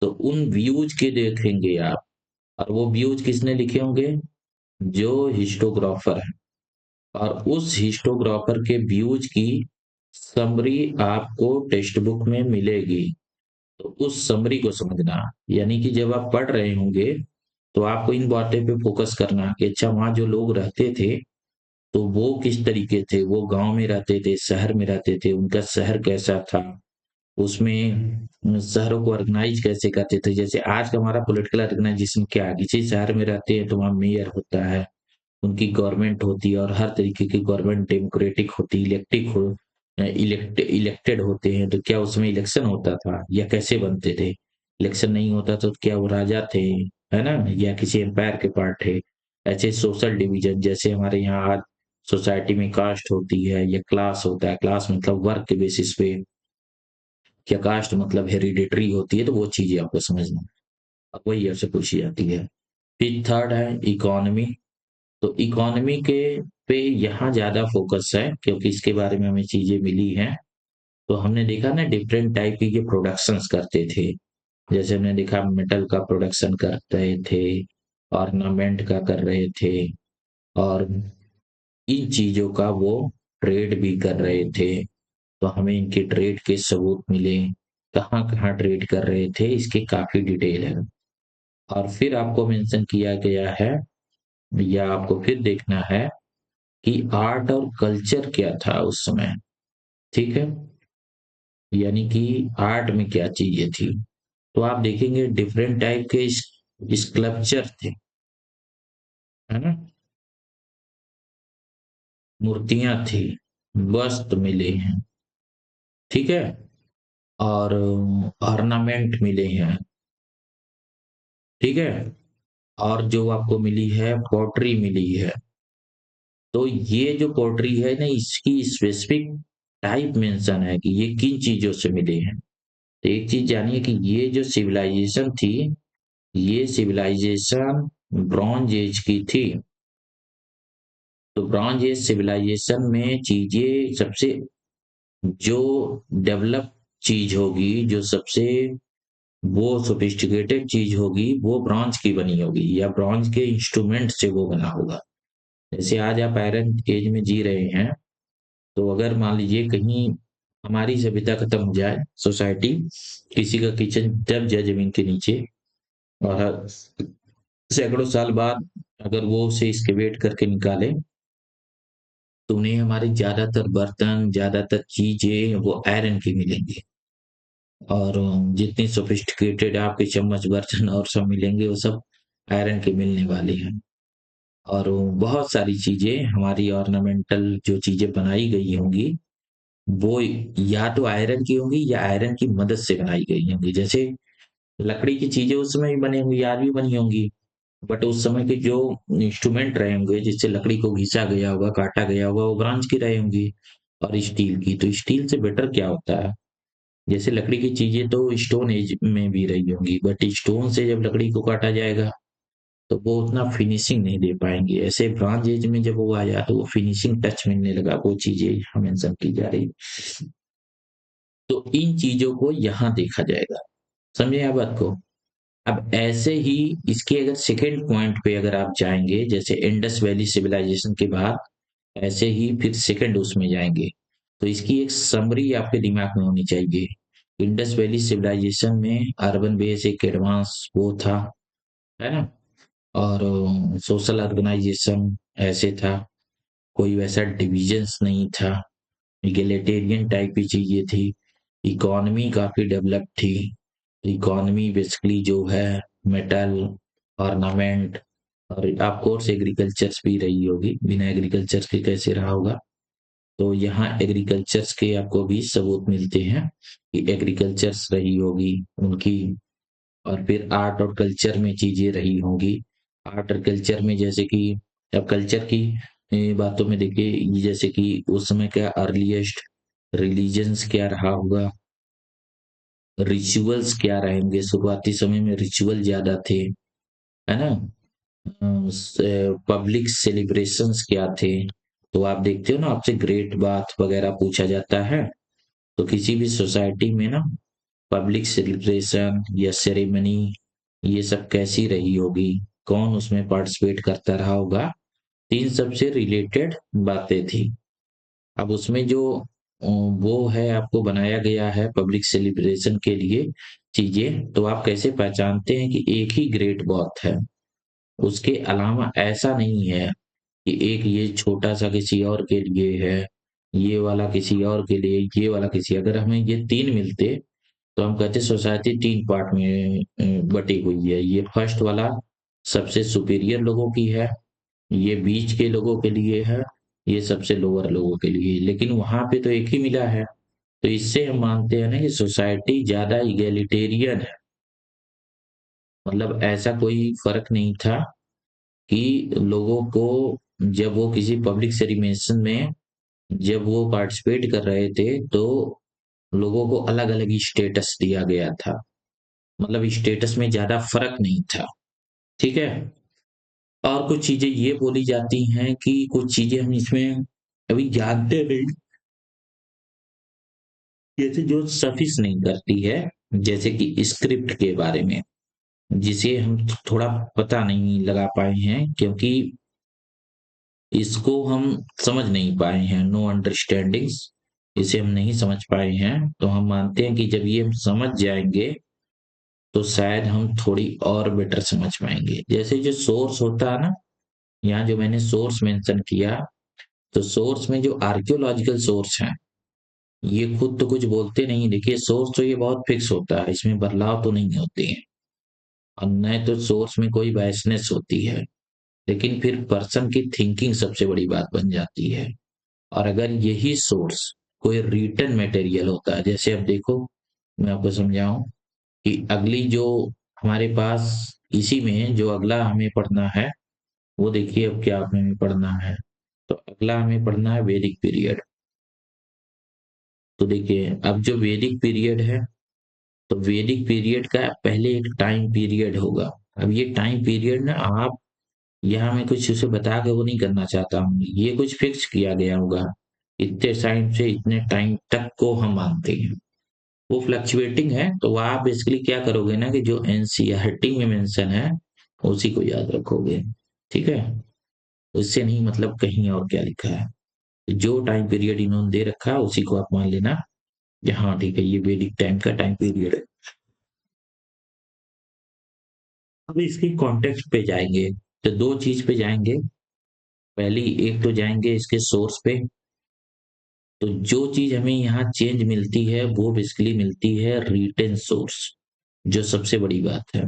तो उन व्यूज के देखेंगे आप। और वो व्यूज किसने लिखे होंगे, जो हिस्टोग्राफर है, और उस हिस्टोग्राफर के व्यूज की समरी आपको टेक्स्ट बुक में मिलेगी। तो उस समरी को समझना, यानी कि जब आप पढ़ रहे होंगे तो आपको इन बातें पे फोकस करना कि अच्छा वहां जो लोग रहते थे तो वो किस तरीके थे, वो गांव में रहते थे, शहर में रहते थे, उनका शहर कैसा था, उसमें शहरों को ऑर्गेनाइज कैसे करते थे। जैसे आज का हमारा पॉलिटिकल ऑर्गेनाइजेशन क्या है, किसी शहर में रहते हैं तो वहाँ मेयर होता है, उनकी गवर्नमेंट होती है और हर तरीके की गवर्नमेंट डेमोक्रेटिक होती है, इलेक्टेड होते हैं। तो क्या उसमें इलेक्शन होता था या कैसे बनते थे? इलेक्शन नहीं होता तो क्या वो राजा थे, है ना, या किसी एम्पायर के पार्ट थे? ऐसे सोशल डिवीजन जैसे हमारे यहाँ आज सोसाइटी में कास्ट होती है या क्लास होता है, क्लास मतलब वर्क के बेसिस पे, क्या कास्ट मतलब हेरिडिटरी होती है, तो वो चीजें आपको समझना है। अब वही आपसे पूछी जाती है। फिर थर्ड है इकोनॉमी। तो इकोनॉमी के पे यहाँ ज्यादा फोकस है क्योंकि इसके बारे में हमें चीजें मिली हैं। तो हमने देखा ना डिफरेंट टाइप की ये प्रोडक्शंस करते थे। जैसे हमने देखा मेटल का प्रोडक्शन कर रहे थे, ऑर्नामेंट का कर रहे थे, और इन चीजों का वो ट्रेड भी कर रहे थे। तो हमें इनके ट्रेड के सबूत मिले, कहाँ कहाँ ट्रेड कर रहे थे, इसकी काफी डिटेल है। और फिर आपको मेंशन किया गया है, या आपको फिर देखना है कि आर्ट और कल्चर क्या था उस समय। ठीक है, यानी कि आर्ट में क्या चीजें थी। तो आप देखेंगे डिफरेंट टाइप के स्कल्पचर थे, है ना, मूर्तियां थी, वस्त्र मिले हैं, ठीक है, और ऑर्नामेंट मिले हैं, ठीक है, और जो आपको मिली है पोट्री मिली है। तो ये जो पोट्री है ना, इसकी स्पेसिफिक टाइप मेंशन है कि ये किन चीजों से मिले हैं। तो एक चीज जानिए कि ये जो सिविलाइजेशन थी, ये सिविलाइजेशन ब्रॉन्ज एज की थी। तो ब्रॉन्ज एज सिविलाइजेशन में चीजें सबसे जो डेवलप चीज होगी, जो सबसे वो सोफिस्टिकेटेड चीज होगी, वो ब्रॉन्ज की बनी होगी या ब्रॉन्ज के इंस्ट्रूमेंट से वो बना होगा। जैसे आज आप आयरन एज में जी रहे हैं, तो अगर मान लीजिए कहीं हमारी सभ्यता खत्म हो जाए, सोसाइटी किसी का किचन दब जाए जमीन के नीचे, और सैकड़ों साल बाद अगर वो उसे एक्सकेवेट करके निकाले, तो उन्हें हमारे ज्यादातर बर्तन, ज्यादातर चीजें वो आयरन की मिलेंगी। और जितनी सोफिस्टिकेटेड आपके चम्मच, बर्तन और सब मिलेंगे, वो सब आयरन के मिलने वाले हैं। और बहुत सारी चीजें हमारी ऑर्नामेंटल जो चीजें बनाई गई होंगी, वो या तो आयरन की होंगी या आयरन की मदद से बनाई गई होंगी। जैसे लकड़ी की चीजें उस समय भी बनी होंगी, आज भी बनी होंगी, बट उस समय के जो इंस्ट्रूमेंट रहे होंगे जिससे लकड़ी को घिसा गया होगा, काटा गया होगा, वो ब्रांच की रहे होंगी। और स्टील की, तो स्टील से बेटर क्या होता है, जैसे लकड़ी की चीजें तो स्टोन एज में भी रही होंगी, बट स्टोन से जब लकड़ी को काटा जाएगा तो वो उतना फिनिशिंग नहीं दे पाएंगे। ऐसे ब्रॉन्ज एज में जब वो आया तो वो फिनिशिंग टच मिलने लगा, वो चीजें यहाँ मेंशन की जा रही। तो इन चीजों को यहाँ देखा जाएगा, समझे आप बात को। अब ऐसे ही इसके अगर सेकेंड पॉइंट पे अगर आप जाएंगे, जैसे इंडस वैली सिविलाइजेशन के बाद ऐसे ही फिर सेकंड उसमें जाएंगे, तो इसकी एक समरी आपके दिमाग में होनी चाहिए। इंडस वैली सिविलाइजेशन में अर्बन बेस एक एडवांस वो था, है ना, और सोशल ऑर्गेनाइजेशन ऐसे था, कोई वैसा डिविजन्स नहीं था, इगलिटेरियन टाइप की चीजें थी। इकोनॉमी काफी डेवलप थी। इकोनॉमी बेसिकली जो है मेटल, ऑर्नामेंट, और ऑफ कोर्स एग्रीकल्चर भी रही होगी, बिना एग्रीकल्चर के कैसे रहा होगा। तो यहाँ एग्रीकल्चर्स के आपको भी सबूत मिलते हैं कि एग्रीकल्चर्स रही होगी उनकी। और फिर आर्ट और कल्चर में चीजें रही होंगी। आर्ट और कल्चर में जैसे कि अब कल्चर की बातों में देखिए, जैसे कि उस समय का अर्लीस्ट रिलीजन्स क्या रहा होगा, रिचुअल्स क्या रहेंगे। शुरुआती समय में रिचुअल ज्यादा थे, है ना, पब्लिक सेलिब्रेशंस क्या थे। तो आप देखते हो ना, आपसे ग्रेट बात वगैरह पूछा जाता है, तो किसी भी सोसाइटी में ना पब्लिक सेलिब्रेशन या सेरेमनी ये सब कैसी रही होगी, कौन उसमें पार्टिसिपेट करता रहा होगा, तीन सबसे रिलेटेड बातें थी। अब उसमें जो वो है आपको बनाया गया है पब्लिक सेलिब्रेशन के लिए चीजें, तो आप कैसे पहचानते हैं कि एक ही ग्रेट बात है, उसके अलावा ऐसा नहीं है कि एक ये छोटा सा किसी और के लिए है, ये वाला किसी और के लिए, ये वाला किसी, अगर हमें ये 3 मिलते तो हम कहते सोसाइटी 3 पार्ट में बटी हुई है। ये फर्स्ट वाला सबसे सुपीरियर लोगों की है, ये बीच के लोगों के लिए है, ये सबसे लोअर लोगों के लिए, लेकिन वहां पे तो एक ही मिला है। तो इससे हम मानते हैं ना कि सोसाइटी ज्यादा इगैलिटेरियन है। मतलब ऐसा कोई फर्क नहीं था कि लोगों को, जब वो किसी पब्लिक सेलिब्रेशन में जब वो पार्टिसिपेट कर रहे थे तो लोगों को अलग अलग स्टेटस दिया गया था। मतलब स्टेटस में ज्यादा फर्क नहीं था। ठीक है। और कुछ चीजें ये बोली जाती हैं कि कुछ चीजें हम इसमें अभी जानते नहीं, जैसे जो सफिक्स नहीं करती है, जैसे कि स्क्रिप्ट के बारे में, जिसे हम थोड़ा पता नहीं लगा पाए हैं क्योंकि इसको हम समझ नहीं पाए हैं। नो अंडरस्टैंडिंग्स, इसे हम नहीं समझ पाए हैं। तो हम मानते हैं कि जब ये हम समझ जाएंगे तो शायद हम थोड़ी और बेटर समझ पाएंगे। जैसे जो सोर्स होता है ना, यहाँ जो मैंने सोर्स मेंशन किया, तो सोर्स में जो आर्कियोलॉजिकल सोर्स हैं, ये खुद तो कुछ बोलते नहीं। देखिए सोर्स तो ये बहुत फिक्स होता है, इसमें बदलाव तो नहीं होते हैं, और न तो सोर्स में कोई बायसनेस होती है। लेकिन फिर पर्सन की थिंकिंग सबसे बड़ी बात बन जाती है। और अगर यही सोर्स कोई रिटन मटेरियल होता है, जैसे अब देखो मैं आपको समझाऊं कि अगली जो हमारे पास इसी में जो अगला हमें पढ़ना है, वो देखिए अब क्या हमें पढ़ना है। तो अगला हमें पढ़ना है वैदिक पीरियड। तो देखिए अब जो वैदिक पीरियड है, तो वैदिक पीरियड का पहले एक टाइम पीरियड होगा। अब ये टाइम पीरियड ना, आप यहाँ मैं कुछ उसे बता के वो नहीं करना चाहता हूँ, ये कुछ फिक्स किया गया होगा, इतने टाइम से इतने टाइम तक को हम मानते हैं। वो फ्लक्चुएटिंग है, तो आप बेसिकली क्या करोगे ना कि जो एनसीईआरटी में मेंशन है उसी को याद रखोगे। ठीक है। उससे नहीं मतलब कहीं और क्या लिखा है, जो टाइम पीरियड इन्होंने दे रखा है उसी को आप मान लेना। हाँ ठीक है, ये वैदिक टाइम का टाइम पीरियड है। अब इसके कॉन्टेक्स्ट पे जाएंगे, तो दो चीज पे जाएंगे। पहली एक तो जाएंगे इसके सोर्स पे। तो जो चीज हमें यहाँ चेंज मिलती है वो बेसिकली मिलती है रिटेन सोर्स, जो सबसे बड़ी बात है।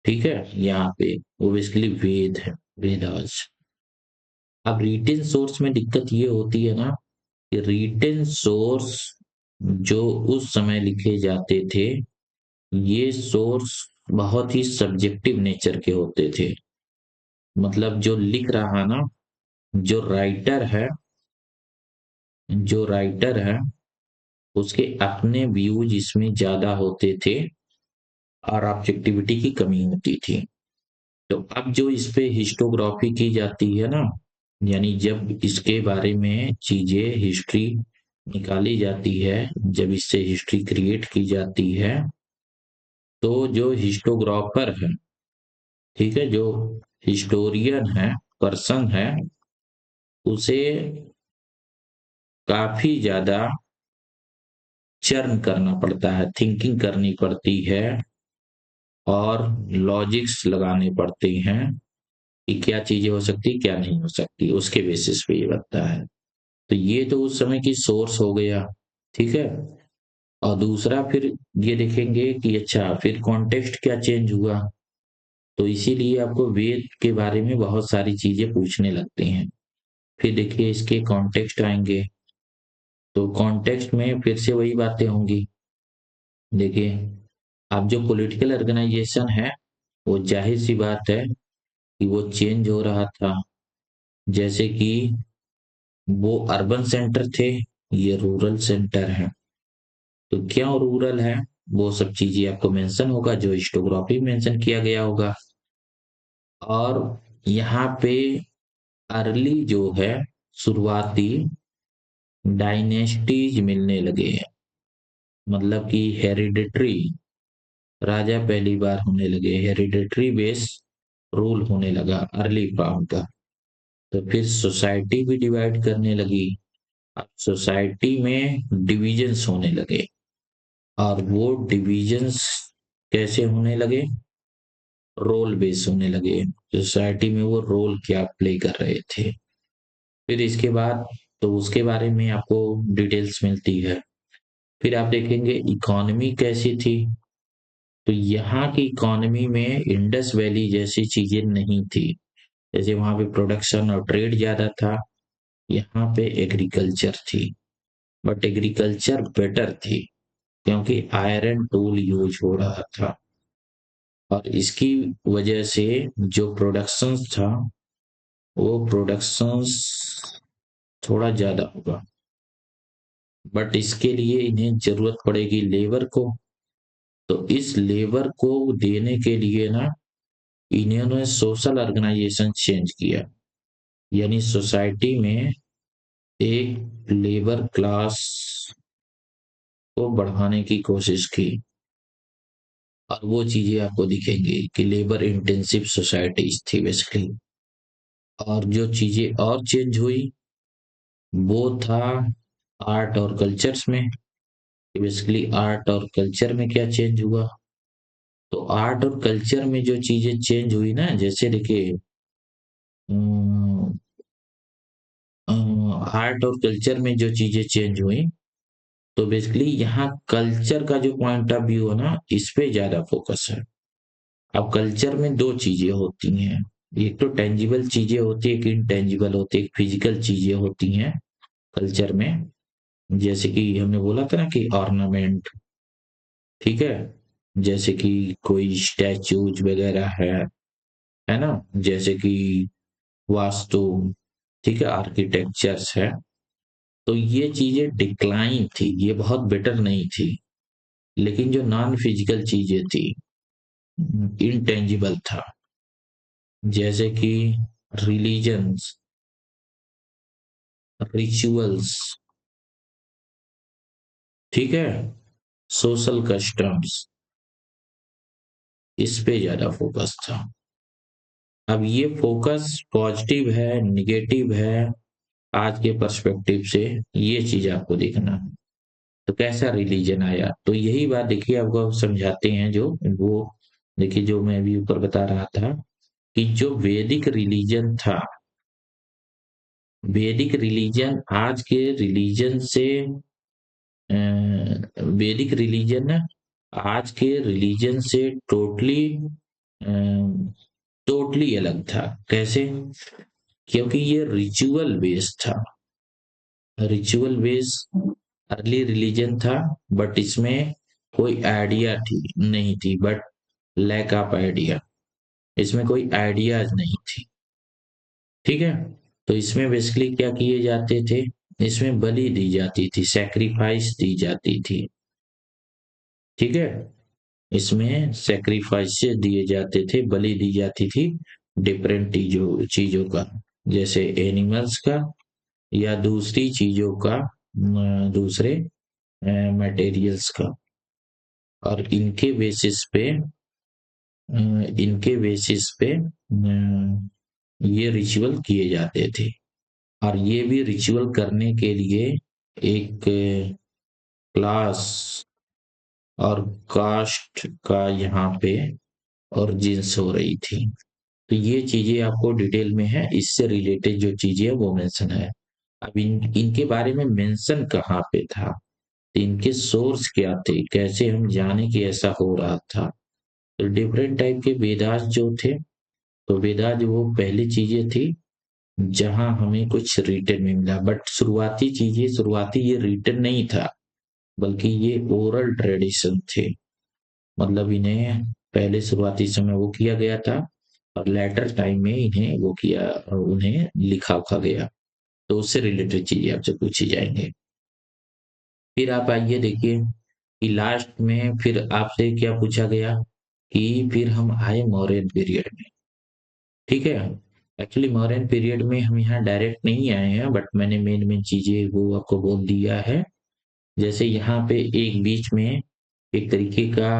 ठीक है। यहाँ पे वो बेसिकली वेद है, वेदास। अब रिटेन सोर्स में दिक्कत ये होती है ना कि रिटेन सोर्स जो उस समय लिखे जाते थे, ये सोर्स बहुत ही सब्जेक्टिव नेचर के होते थे। मतलब जो लिख रहा ना, जो राइटर है, जो राइटर है उसके अपने व्यूज इसमें ज्यादा होते थे और ऑब्जेक्टिविटी की कमी होती थी। तो अब जो इस पे हिस्टोग्राफी की जाती है ना, यानी जब इसके बारे में चीजें हिस्ट्री निकाली जाती है, जब इससे हिस्ट्री क्रिएट की जाती है, तो जो हिस्टोग्राफर है, ठीक है, जो हिस्टोरियन है, पर्सन है, उसे काफी ज्यादा चर्न करना पड़ता है, थिंकिंग करनी पड़ती है, और लॉजिक्स लगाने पड़ते हैं कि क्या चीजें हो सकती क्या नहीं हो सकती, उसके बेसिस पे ये बनता है। तो ये तो उस समय की सोर्स हो गया। ठीक है। और दूसरा फिर ये देखेंगे कि अच्छा फिर कॉन्टेक्स्ट क्या चेंज हुआ। तो इसीलिए आपको वेद के बारे में बहुत सारी चीजें पूछने लगते हैं। फिर देखिए इसके कॉन्टेक्स्ट आएंगे, तो कॉन्टेक्स्ट में फिर से वही बातें होंगी। देखिए अब जो पॉलिटिकल ऑर्गेनाइजेशन है, वो जाहिर सी बात है कि वो चेंज हो रहा था। जैसे कि वो अर्बन सेंटर थे, ये रूरल सेंटर है। तो क्यों रूरल है, वो सब चीजें आपको मेंशन होगा, जो हिस्टोग्राफी मेंशन किया गया होगा। और यहाँ पे अर्ली जो है, शुरुआती डायनेस्टीज मिलने लगे हैं। मतलब कि हेरिडिटरी राजा पहली बार होने लगे, हेरिडिटरी बेस रूल होने लगा अर्ली फॉर्म का। तो फिर सोसाइटी भी डिवाइड करने लगी। अब सोसाइटी में डिविजन्स होने लगे, और वो डिविजन्स कैसे होने लगे, रोल बेस होने लगे। सोसाइटी में वो रोल क्या प्ले कर रहे थे। फिर इसके बाद तो उसके बारे में आपको डिटेल्स मिलती है। फिर आप देखेंगे इकोनॉमी कैसी थी, तो यहाँ की इकोनॉमी में इंडस वैली जैसी चीजें नहीं थी। जैसे वहां पे प्रोडक्शन और ट्रेड ज्यादा था, यहाँ पे एग्रीकल्चर थी, बट एग्रीकल्चर बेटर थी क्योंकि आयरन टूल यूज हो रहा था, और इसकी वजह से जो प्रोडक्शन था वो प्रोडक्शन थोड़ा ज्यादा होगा, बट इसके लिए इन्हें जरूरत पड़ेगी लेबर को। तो इस लेबर को देने के लिए ना इन्होंने सोशल ऑर्गेनाइजेशन चेंज किया, यानी सोसाइटी में एक लेबर क्लास को बढ़ाने की कोशिश की। और वो चीजें आपको दिखेंगी कि लेबर इंटेंसिव सोसाइटीज थी बेसिकली। और जो चीजें और चेंज हुई वो था आर्ट और कल्चर्स में। बेसिकली आर्ट और कल्चर में क्या चेंज हुआ, तो आर्ट और कल्चर में जो चीजें चेंज हुई ना, जैसे देखिए आर्ट और कल्चर में जो चीजें चेंज हुई, तो बेसिकली यहाँ कल्चर का जो पॉइंट ऑफ व्यू है ना, इस पे ज्यादा फोकस है। अब कल्चर में दो चीजें होती हैं, एक तो टेंजिबल चीजें होती है, एक इनटेंजिबल होती है, एक फिजिकल चीजें होती हैं कल्चर में। जैसे कि हमने बोला था ना कि ऑर्नामेंट, ठीक है, जैसे कि कोई स्टैचूज वगैरह है ना, जैसे कि वास्तु, ठीक है, आर्किटेक्चर्स है। तो ये चीजें डिक्लाइन थी, ये बहुत बेटर नहीं थी। लेकिन जो नॉन फिजिकल चीजें थी, इनटेंजिबल था, जैसे कि रिलीजन्स, रिचुअल्स, ठीक है, सोशल कस्टम्स, इस पे ज्यादा फोकस था। अब ये फोकस पॉजिटिव है निगेटिव है, आज के पर्सपेक्टिव से ये चीज आपको देखना है। तो कैसा रिलीजन आया, तो यही बात देखिए आपको समझाते हैं जो वो, देखिए जो मैं अभी ऊपर बता रहा था कि जो वैदिक रिलीजन था, वैदिक रिलीजन आज के रिलीजन से, वैदिक रिलीजन आज के रिलीजन से टोटली टोटली अलग था। कैसे, क्योंकि ये रिचुअल बेस्ड था, रिचुअल बेस्ड अर्ली रिलीजन था, बट इसमें कोई आइडिया थी नहीं थी, बट लैक ऑफ आइडिया, इसमें कोई आइडियाज नहीं थी, ठीक है। तो इसमें बेसिकली क्या किए जाते थे, इसमें बलि दी जाती थी, सैक्रिफाइस दी जाती थी, ठीक है, इसमें सैक्रिफाइस दिए जाते थे, बलि दी जाती थी डिफरेंट चीजों चीजों का, जैसे एनिमल्स का या दूसरी चीजों का, दूसरे मटेरियल्स का। और इनके बेसिस पे ये रिचुअल किए जाते थे। और ये भी रिचुअल करने के लिए एक क्लास और कास्ट का यहाँ पे ऑरिजिन्स हो रही थी। तो ये चीजें आपको डिटेल में है, इससे रिलेटेड जो चीजें है वो मेंशन है। अब इनके बारे में मेंशन कहाँ पे था, इनके सोर्स क्या थे, कैसे हम जाने कि ऐसा हो रहा था। तो डिफरेंट टाइप के वेदास जो थे, तो वेदास वो पहली चीजें थी जहां हमें कुछ रिटर्न में मिला, बट शुरुआती ये रिटर्न नहीं था, बल्कि ये ओरल ट्रेडिशन थे। मतलब इन्हें पहले शुरुआती समय वो किया गया था, और लेटर टाइम में इन्हें वो किया, उन्हें लिखा उखा गया। तो उससे रिलेटेड चीजें आपसे पूछी जाएंगे। फिर आप आइए देखिए कि लास्ट में फिर आपसे क्या पूछा गया कि फिर हम आए मौर्यन पीरियड में, ठीक है। एक्चुअली मॉडर्न पीरियड में हम यहाँ डायरेक्ट नहीं आए हैं, बट मैंने मेन मेन चीजें वो आपको बोल दिया है। जैसे यहाँ पे एक बीच में एक तरीके का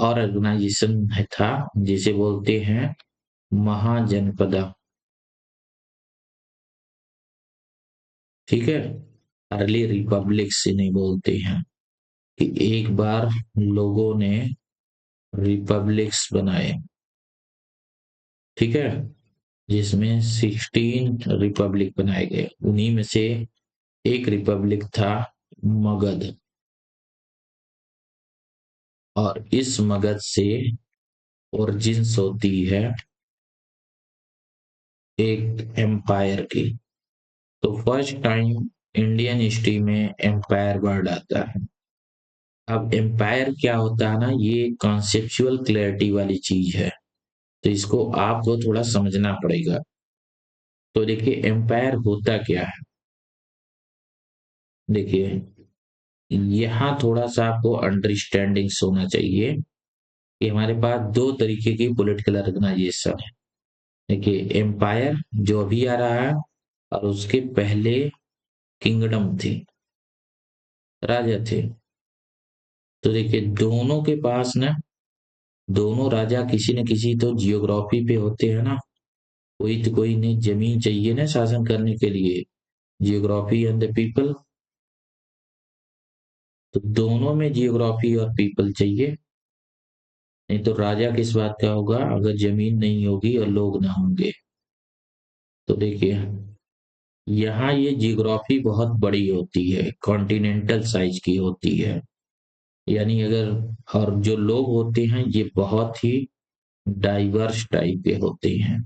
और ऑर्गेनाइजेशन था, जिसे बोलते हैं महाजनपदा, ठीक है, अर्ली रिपब्लिक से नहीं बोलते हैं, कि एक बार लोगों ने रिपब्लिक्स बनाए, ठीक है, जिसमें 16 रिपब्लिक बनाए गए। उन्हीं में से एक रिपब्लिक था मगध, और इस मगध से ओरिजिन्स होती है एक एम्पायर की। तो फर्स्ट टाइम इंडियन हिस्ट्री में एम्पायर वर्ड आता है। अब एम्पायर क्या होता है ना, ये कॉन्सेप्चुअल क्लैरिटी वाली चीज है, तो इसको आपको थोड़ा समझना पड़ेगा। तो देखिए एम्पायर होता क्या है। देखिए यहाँ थोड़ा सा आपको अंडरस्टैंडिंग होना चाहिए कि हमारे पास दो तरीके की पॉलिटिकल ऑर्गेनाइजेशन है। देखिए एम्पायर जो अभी आ रहा है, और उसके पहले किंगडम थी, राजा थे। तो देखिए दोनों के पास ना, दोनों राजा किसी न किसी तो जियोग्राफी पे होते हैं ना, कोई तो कोई ने जमीन चाहिए ना शासन करने के लिए, जियोग्राफी एंड द पीपल। तो दोनों में जियोग्राफी और पीपल चाहिए, नहीं तो राजा किस बात का होगा अगर जमीन नहीं होगी और लोग ना होंगे। तो देखिए यहाँ ये जियोग्राफी बहुत बड़ी होती है, कॉन्टिनेंटल साइज की होती है, यानी अगर, और जो लोग होते हैं ये बहुत ही डाइवर्स टाइप के होते हैं।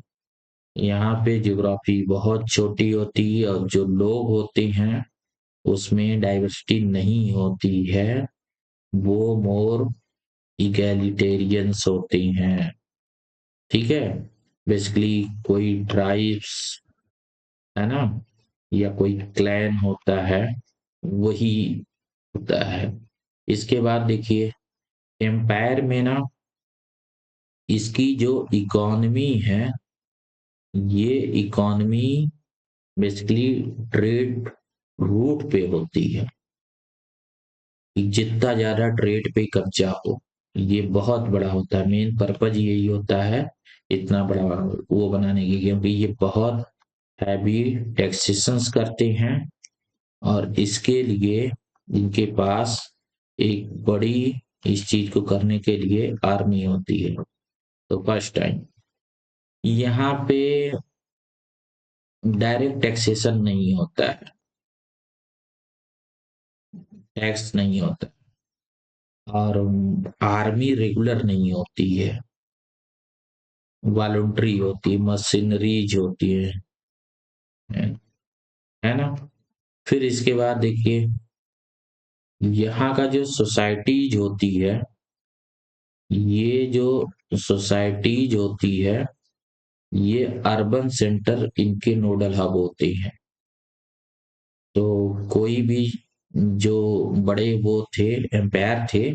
यहाँ पे ज्योग्राफी बहुत छोटी होती है, और जो लोग होते हैं उसमें डाइवर्सिटी नहीं होती है, वो मोर इगैलिटेरियंस होते हैं। ठीक है, बेसिकली कोई ट्राइब्स है ना, या कोई क्लैन होता है, वही होता है। इसके बाद देखिए एम्पायर में ना, इसकी जो इकोनॉमी है, ये इकोनॉमी बेसिकली ट्रेड रूट पे होती है, कि जितना ज्यादा ट्रेड पे कब्जा हो, ये बहुत बड़ा होता है। मेन पर्पज यही होता है इतना बड़ा वो बनाने की, क्योंकि ये बहुत हैवी टैक्सेशंस करते हैं, और इसके लिए इनके पास एक बड़ी, इस चीज को करने के लिए आर्मी होती है। तो फर्स्ट टाइम यहाँ पे डायरेक्ट टैक्सेशन नहीं होता है, टैक्स नहीं होता, और आर्मी रेगुलर नहीं होती है, वॉलंटरी होती है, मशीनरीज होती है ना। फिर इसके बाद देखिए यहाँ का जो सोसाइटीज होती है, ये जो सोसाइटीज होती है, ये अर्बन सेंटर इनके नोडल हब होते हैं। तो कोई भी जो बड़े वो थे, एम्पायर थे,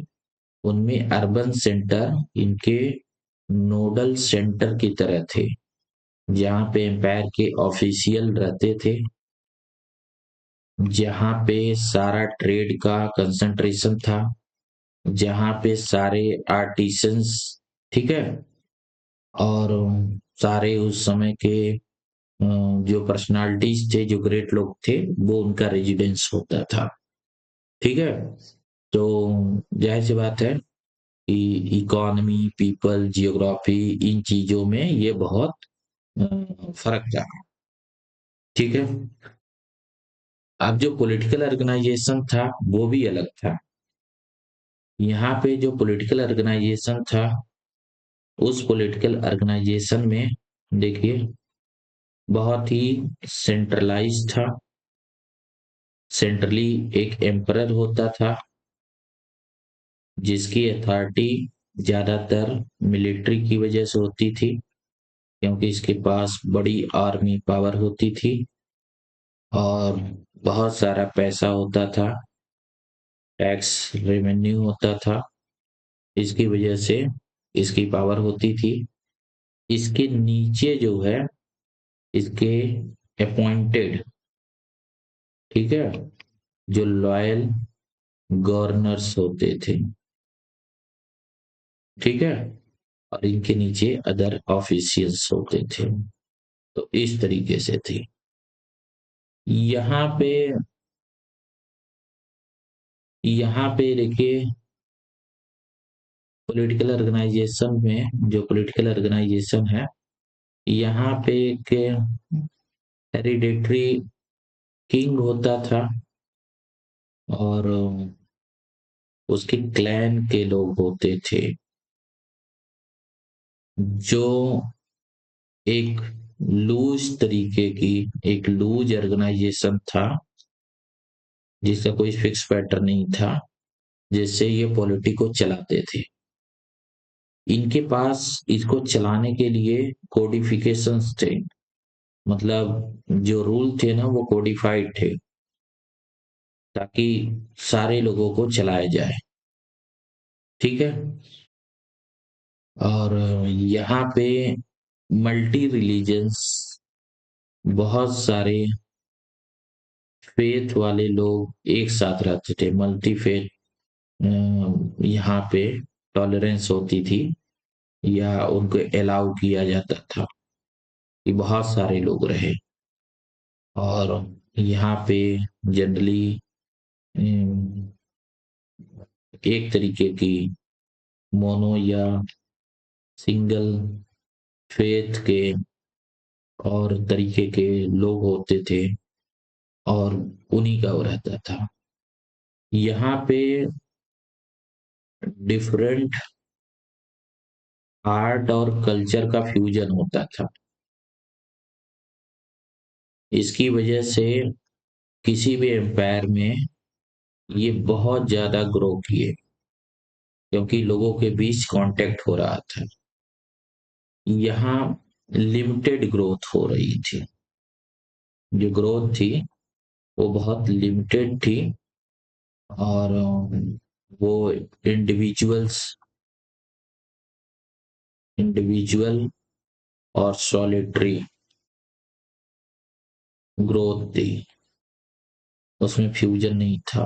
उनमें अर्बन सेंटर इनके नोडल सेंटर की तरह थे, जहाँ पे एम्पायर के ऑफिशियल रहते थे, जहाँ पे सारा ट्रेड का कंसंट्रेशन था, जहाँ पे सारे आर्टिसंस, ठीक है, और सारे उस समय के जो पर्सनालिटीज थे, जो ग्रेट लोग थे, वो उनका रेजिडेंस होता था। ठीक है, तो जाहिर सी बात है कि इकोनॉमी, पीपल, जियोग्राफी, इन चीजों में ये बहुत फर्क था। ठीक है, अब जो पॉलिटिकल ऑर्गेनाइजेशन था वो भी अलग था। यहाँ पे जो पॉलिटिकल ऑर्गेनाइजेशन था, उस पॉलिटिकल ऑर्गेनाइजेशन में देखिए बहुत ही सेंट्रलाइज था। सेंट्रली एक एम्परर होता था, जिसकी अथॉरिटी ज्यादातर मिलिट्री की वजह से होती थी, क्योंकि इसके पास बड़ी आर्मी पावर होती थी, और बहुत सारा पैसा होता था, टैक्स रेवेन्यू होता था, इसकी वजह से इसकी पावर होती थी। इसके नीचे जो है, इसके अपॉइंटेड, ठीक है, जो लॉयल गवर्नर्स होते थे, ठीक है, और इनके नीचे अदर ऑफिशियल्स होते थे। तो इस तरीके से थी। यहाँ पे देखिए पॉलिटिकल ऑर्गेनाइजेशन में, जो पॉलिटिकल ऑर्गेनाइजेशन है, यहाँ पे एक हेरिडेटरी किंग होता था और उसके क्लैन के लोग होते थे जो एक लूज तरीके की एक लूज ऑर्गेनाइजेशन था जिसका कोई फिक्स पैटर्न नहीं था जिससे ये पॉलिटी को चलाते थे। इनके पास इसको चलाने के लिए कोडिफिकेशंस थे, मतलब जो रूल थे ना वो कोडिफाइड थे ताकि सारे लोगों को चलाया जाए। ठीक है। और यहाँ पे मल्टी रिलीजन्स, बहुत सारे फेथ वाले लोग एक साथ रहते थे। मल्टी फेथ यहाँ पे टॉलरेंस होती थी या उनको अलाउ किया जाता था कि बहुत सारे लोग रहे। और यहाँ पे जनरली एक तरीके की मोनो या सिंगल फेथ के और तरीके के लोग होते थे और उन्हीं का वो रहता था। यहाँ पे डिफरेंट आर्ट और कल्चर का फ्यूजन होता था। इसकी वजह से किसी भी एम्पायर में ये बहुत ज्यादा ग्रो किए क्योंकि लोगों के बीच कांटेक्ट हो रहा था। यहाँ लिमिटेड ग्रोथ हो रही थी। जो ग्रोथ थी वो बहुत लिमिटेड थी और वो इंडिविजुअल और सॉलिटरी ग्रोथ थी, उसमें फ्यूजन नहीं था।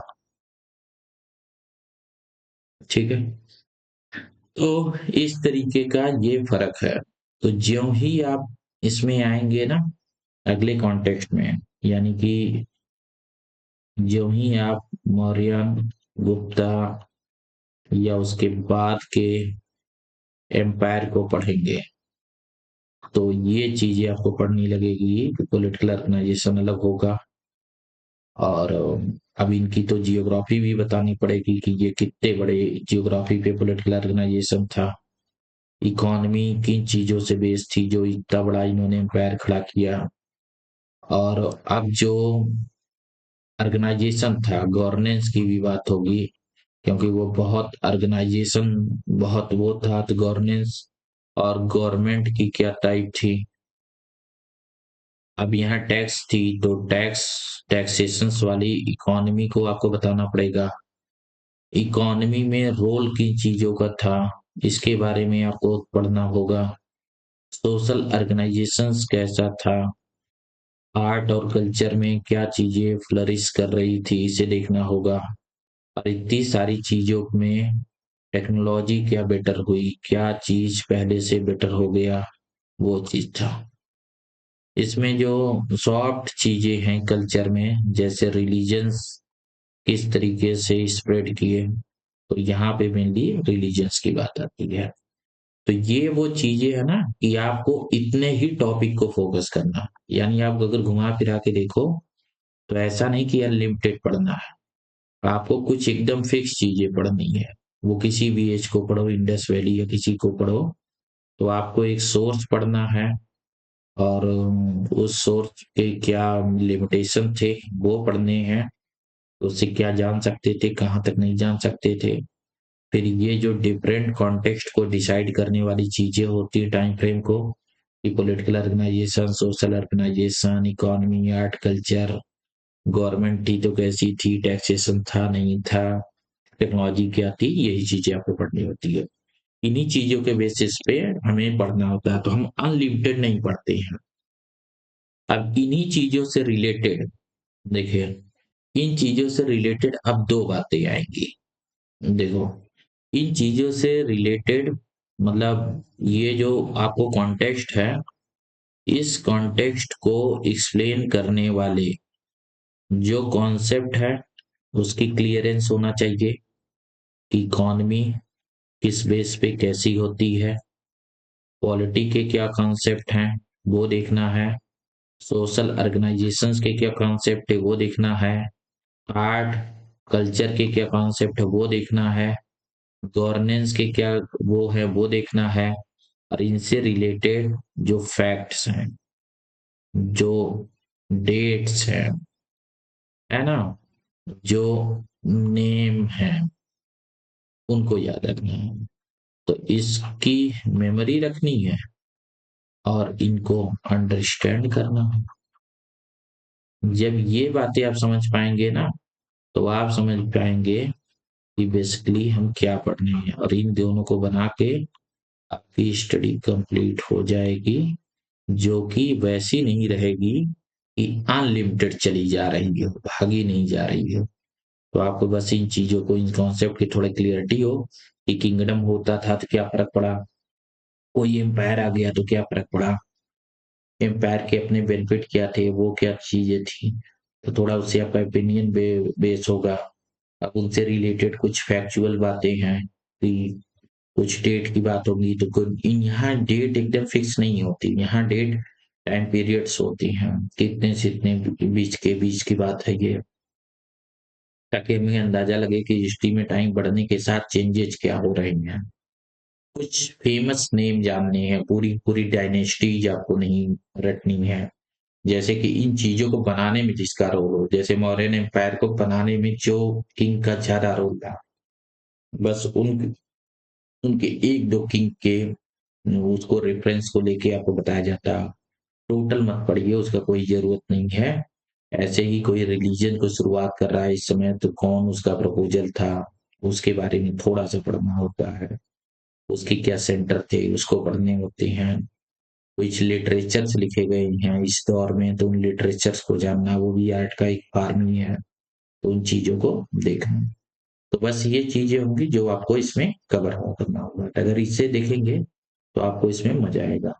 ठीक है। तो इस तरीके का ये फर्क है। तो ज्यों ही आप इसमें आएंगे ना अगले कॉन्टेक्स्ट में, यानी कि ज्यों ही आप मौर्य, गुप्ता या उसके बाद के एम्पायर को पढ़ेंगे तो ये चीजें आपको पढ़नी लगेगी कि पॉलिटिकल ऑर्गेनाइजेशन अलग होगा और अब इनकी तो जियोग्राफी भी बतानी पड़ेगी कि ये कितने बड़े जियोग्राफी पे पॉलिटिकल ऑर्गेनाइजेशन था। इकोनॉमी किन चीजों से बेस्ड थी जो इतना बड़ा इन्होंने एम्पायर खड़ा किया। और अब जो ऑर्गेनाइजेशन था, गवर्नेंस की भी बात होगी क्योंकि वो बहुत ऑर्गेनाइजेशन बहुत वो था। तो गवर्नेंस और गवर्नमेंट की क्या टाइप थी। अब यहाँ टैक्स थी तो टैक्सेशन वाली इकोनॉमी को आपको बताना पड़ेगा। इकोनॉमी में रोल किन चीजों का था इसके बारे में आपको पढ़ना होगा। सोशल ऑर्गेनाइजेशंस कैसा था, आर्ट और कल्चर में क्या चीजें फ्लरिश कर रही थी इसे देखना होगा। और इतनी सारी चीजों में टेक्नोलॉजी क्या बेटर हुई, क्या चीज पहले से बेटर हो गया, वो चीज था। इसमें जो सॉफ्ट चीजें हैं कल्चर में जैसे रिलीजन्स किस तरीके से स्प्रेड किए, तो यहाँ पे मेनली रिलीजन्स की बात आती है। तो ये वो चीजें है ना कि आपको इतने ही टॉपिक को फोकस करना, यानी आप अगर घुमा फिरा के देखो तो ऐसा नहीं कि अनलिमिटेड पढ़ना है। आपको कुछ एकदम फिक्स चीजें पढ़नी है। वो किसी भी एज को पढ़ो, इंडस वैली या किसी को पढ़ो, तो आपको एक सोर्स पढ़ना है और उस सोर्स के क्या लिमिटेशन थे वो पढ़ने हैं। तो उससे क्या जान सकते थे, कहाँ तक नहीं जान सकते थे। फिर ये जो डिफरेंट कॉन्टेक्स्ट को डिसाइड करने वाली चीजें होती है टाइम फ्रेम को, कि political organisation, social organisation, economy, art, culture, government थी तो कैसी थी, टैक्सेशन था नहीं था, टेक्नोलॉजी क्या थी, यही चीजें आपको पढ़नी होती है। इन्हीं चीजों के बेसिस पे हमें पढ़ना होता है। तो हम अनलिमिटेड नहीं पढ़ते हैं। अब इन्हीं चीजों से रिलेटेड देखिए, इन चीजों से रिलेटेड अब दो बातें आएंगी। देखो, इन चीजों से रिलेटेड मतलब ये जो आपको कॉन्टेक्स्ट है, इस कॉन्टेक्स्ट को एक्सप्लेन करने वाले जो कॉन्सेप्ट है उसकी क्लियरेंस होना चाहिए कि इकोनॉमी किस बेस पे कैसी होती है, पॉलिटी के क्या कॉन्सेप्ट हैं वो देखना है, सोशल ऑर्गेनाइजेशंस के क्या कॉन्सेप्ट है वो देखना है, आर्ट कल्चर के क्या कॉन्सेप्ट है वो देखना है, गवर्नेंस के क्या वो है वो देखना है, और इनसे रिलेटेड जो फैक्ट्स हैं, जो डेट्स हैं, है ना, जो नेम है, उनको याद रखना है। तो इसकी मेमोरी रखनी है और इनको अंडरस्टैंड करना है। जब ये बातें आप समझ पाएंगे ना, तो आप समझ पाएंगे कि बेसिकली हम क्या पढ़ने हैं, और इन दोनों को बना के आपकी स्टडी कंप्लीट हो जाएगी, जो कि वैसी नहीं रहेगी कि अनलिमिटेड चली जा रही हो, भागी नहीं जा रही हो। तो आपको बस इन चीजों को, इन कॉन्सेप्ट की थोड़ी क्लियरिटी हो कि किंगडम होता था तो क्या फर्क पड़ा, कोई एम्पायर आ गया तो क्या फर्क पड़ा, एम्पायर के अपने बेनिफिट क्या थे, वो क्या चीजें थी। तो थोड़ा उससे आपका ओपिनियन बेस होगा। अब उनसे रिलेटेड कुछ फैक्चुअल बातें हैं कि कुछ डेट की बात होगी, तो यहाँ डेट एकदम फिक्स नहीं होती, यहाँ डेट टाइम पीरियड्स होती हैं, कितने से इतने बीच की बात है ये, ताकि हमें अंदाजा लगे कि हिस्ट्री में टाइम बढ़ने के साथ चेंजेस क्या हो रहे हैं। कुछ फेमस नेम जानने हैं, पूरी पूरी डायनेस्टीज आपको नहीं रटनी है। जैसे कि इन चीजों को बनाने में जिसका रोल हो, जैसे मौर्यन एम्पायर को बनाने में जो किंग का ज्यादा रोल था, बस उनके एक दो किंग के उसको रेफरेंस को लेके आपको बताया जाता। टोटल मत पढ़िए, उसका कोई जरूरत नहीं है। ऐसे ही कोई रिलीजन को शुरुआत कर रहा है इस समय, तो कौन उसका प्रपोजल था, उसके बारे में थोड़ा सा पढ़ना होता है। उसके क्या सेंटर थे, उसको पढ़ने होते हैं। कुछ लिटरेचर्स लिखे गए हैं इस दौर में, तो उन लिटरेचर्स को जानना, वो भी आर्ट का एक फॉर्म ही है। तो उन चीजों को देखना। तो बस ये चीजें होंगी जो आपको इसमें कवर करना होगा। अगर इसे देखेंगे तो आपको इसमें मजा आएगा।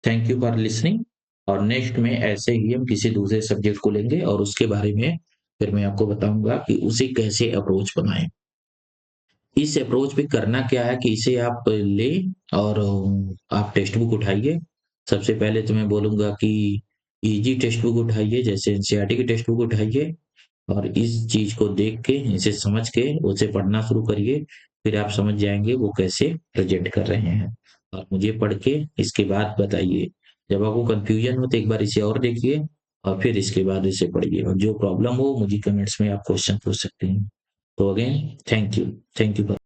Thank you for listening. और नेक्स्ट में ऐसे ही हम किसी दूसरे सब्जेक्ट को लेंगे और उसके बारे में फिर मैं आपको बताऊंगा कि उसे कैसे अप्रोच बनाएं। इस अप्रोच पे करना क्या है कि इसे आप ले और आप टेक्स्ट बुक उठाइए। सबसे पहले तो मैं बोलूंगा कि इजी टेक्स्ट बुक उठाइए, जैसे एनसीईआरटी की टेक्स्ट बुक उठाइए, और इस चीज को देख के, इसे समझ के उसे पढ़ना शुरू करिए। फिर आप समझ जाएंगे वो कैसे प्रेजेंट कर रहे हैं, और मुझे पढ़ के इसके बाद बताइए। जब आपको कंफ्यूजन हो तो एक बार इसे और देखिए, और फिर इसके बाद इसे पढ़िए, और जो प्रॉब्लम हो मुझे कमेंट्स में आप क्वेश्चन पूछ सकते हैं। तो again thank you. Thank you.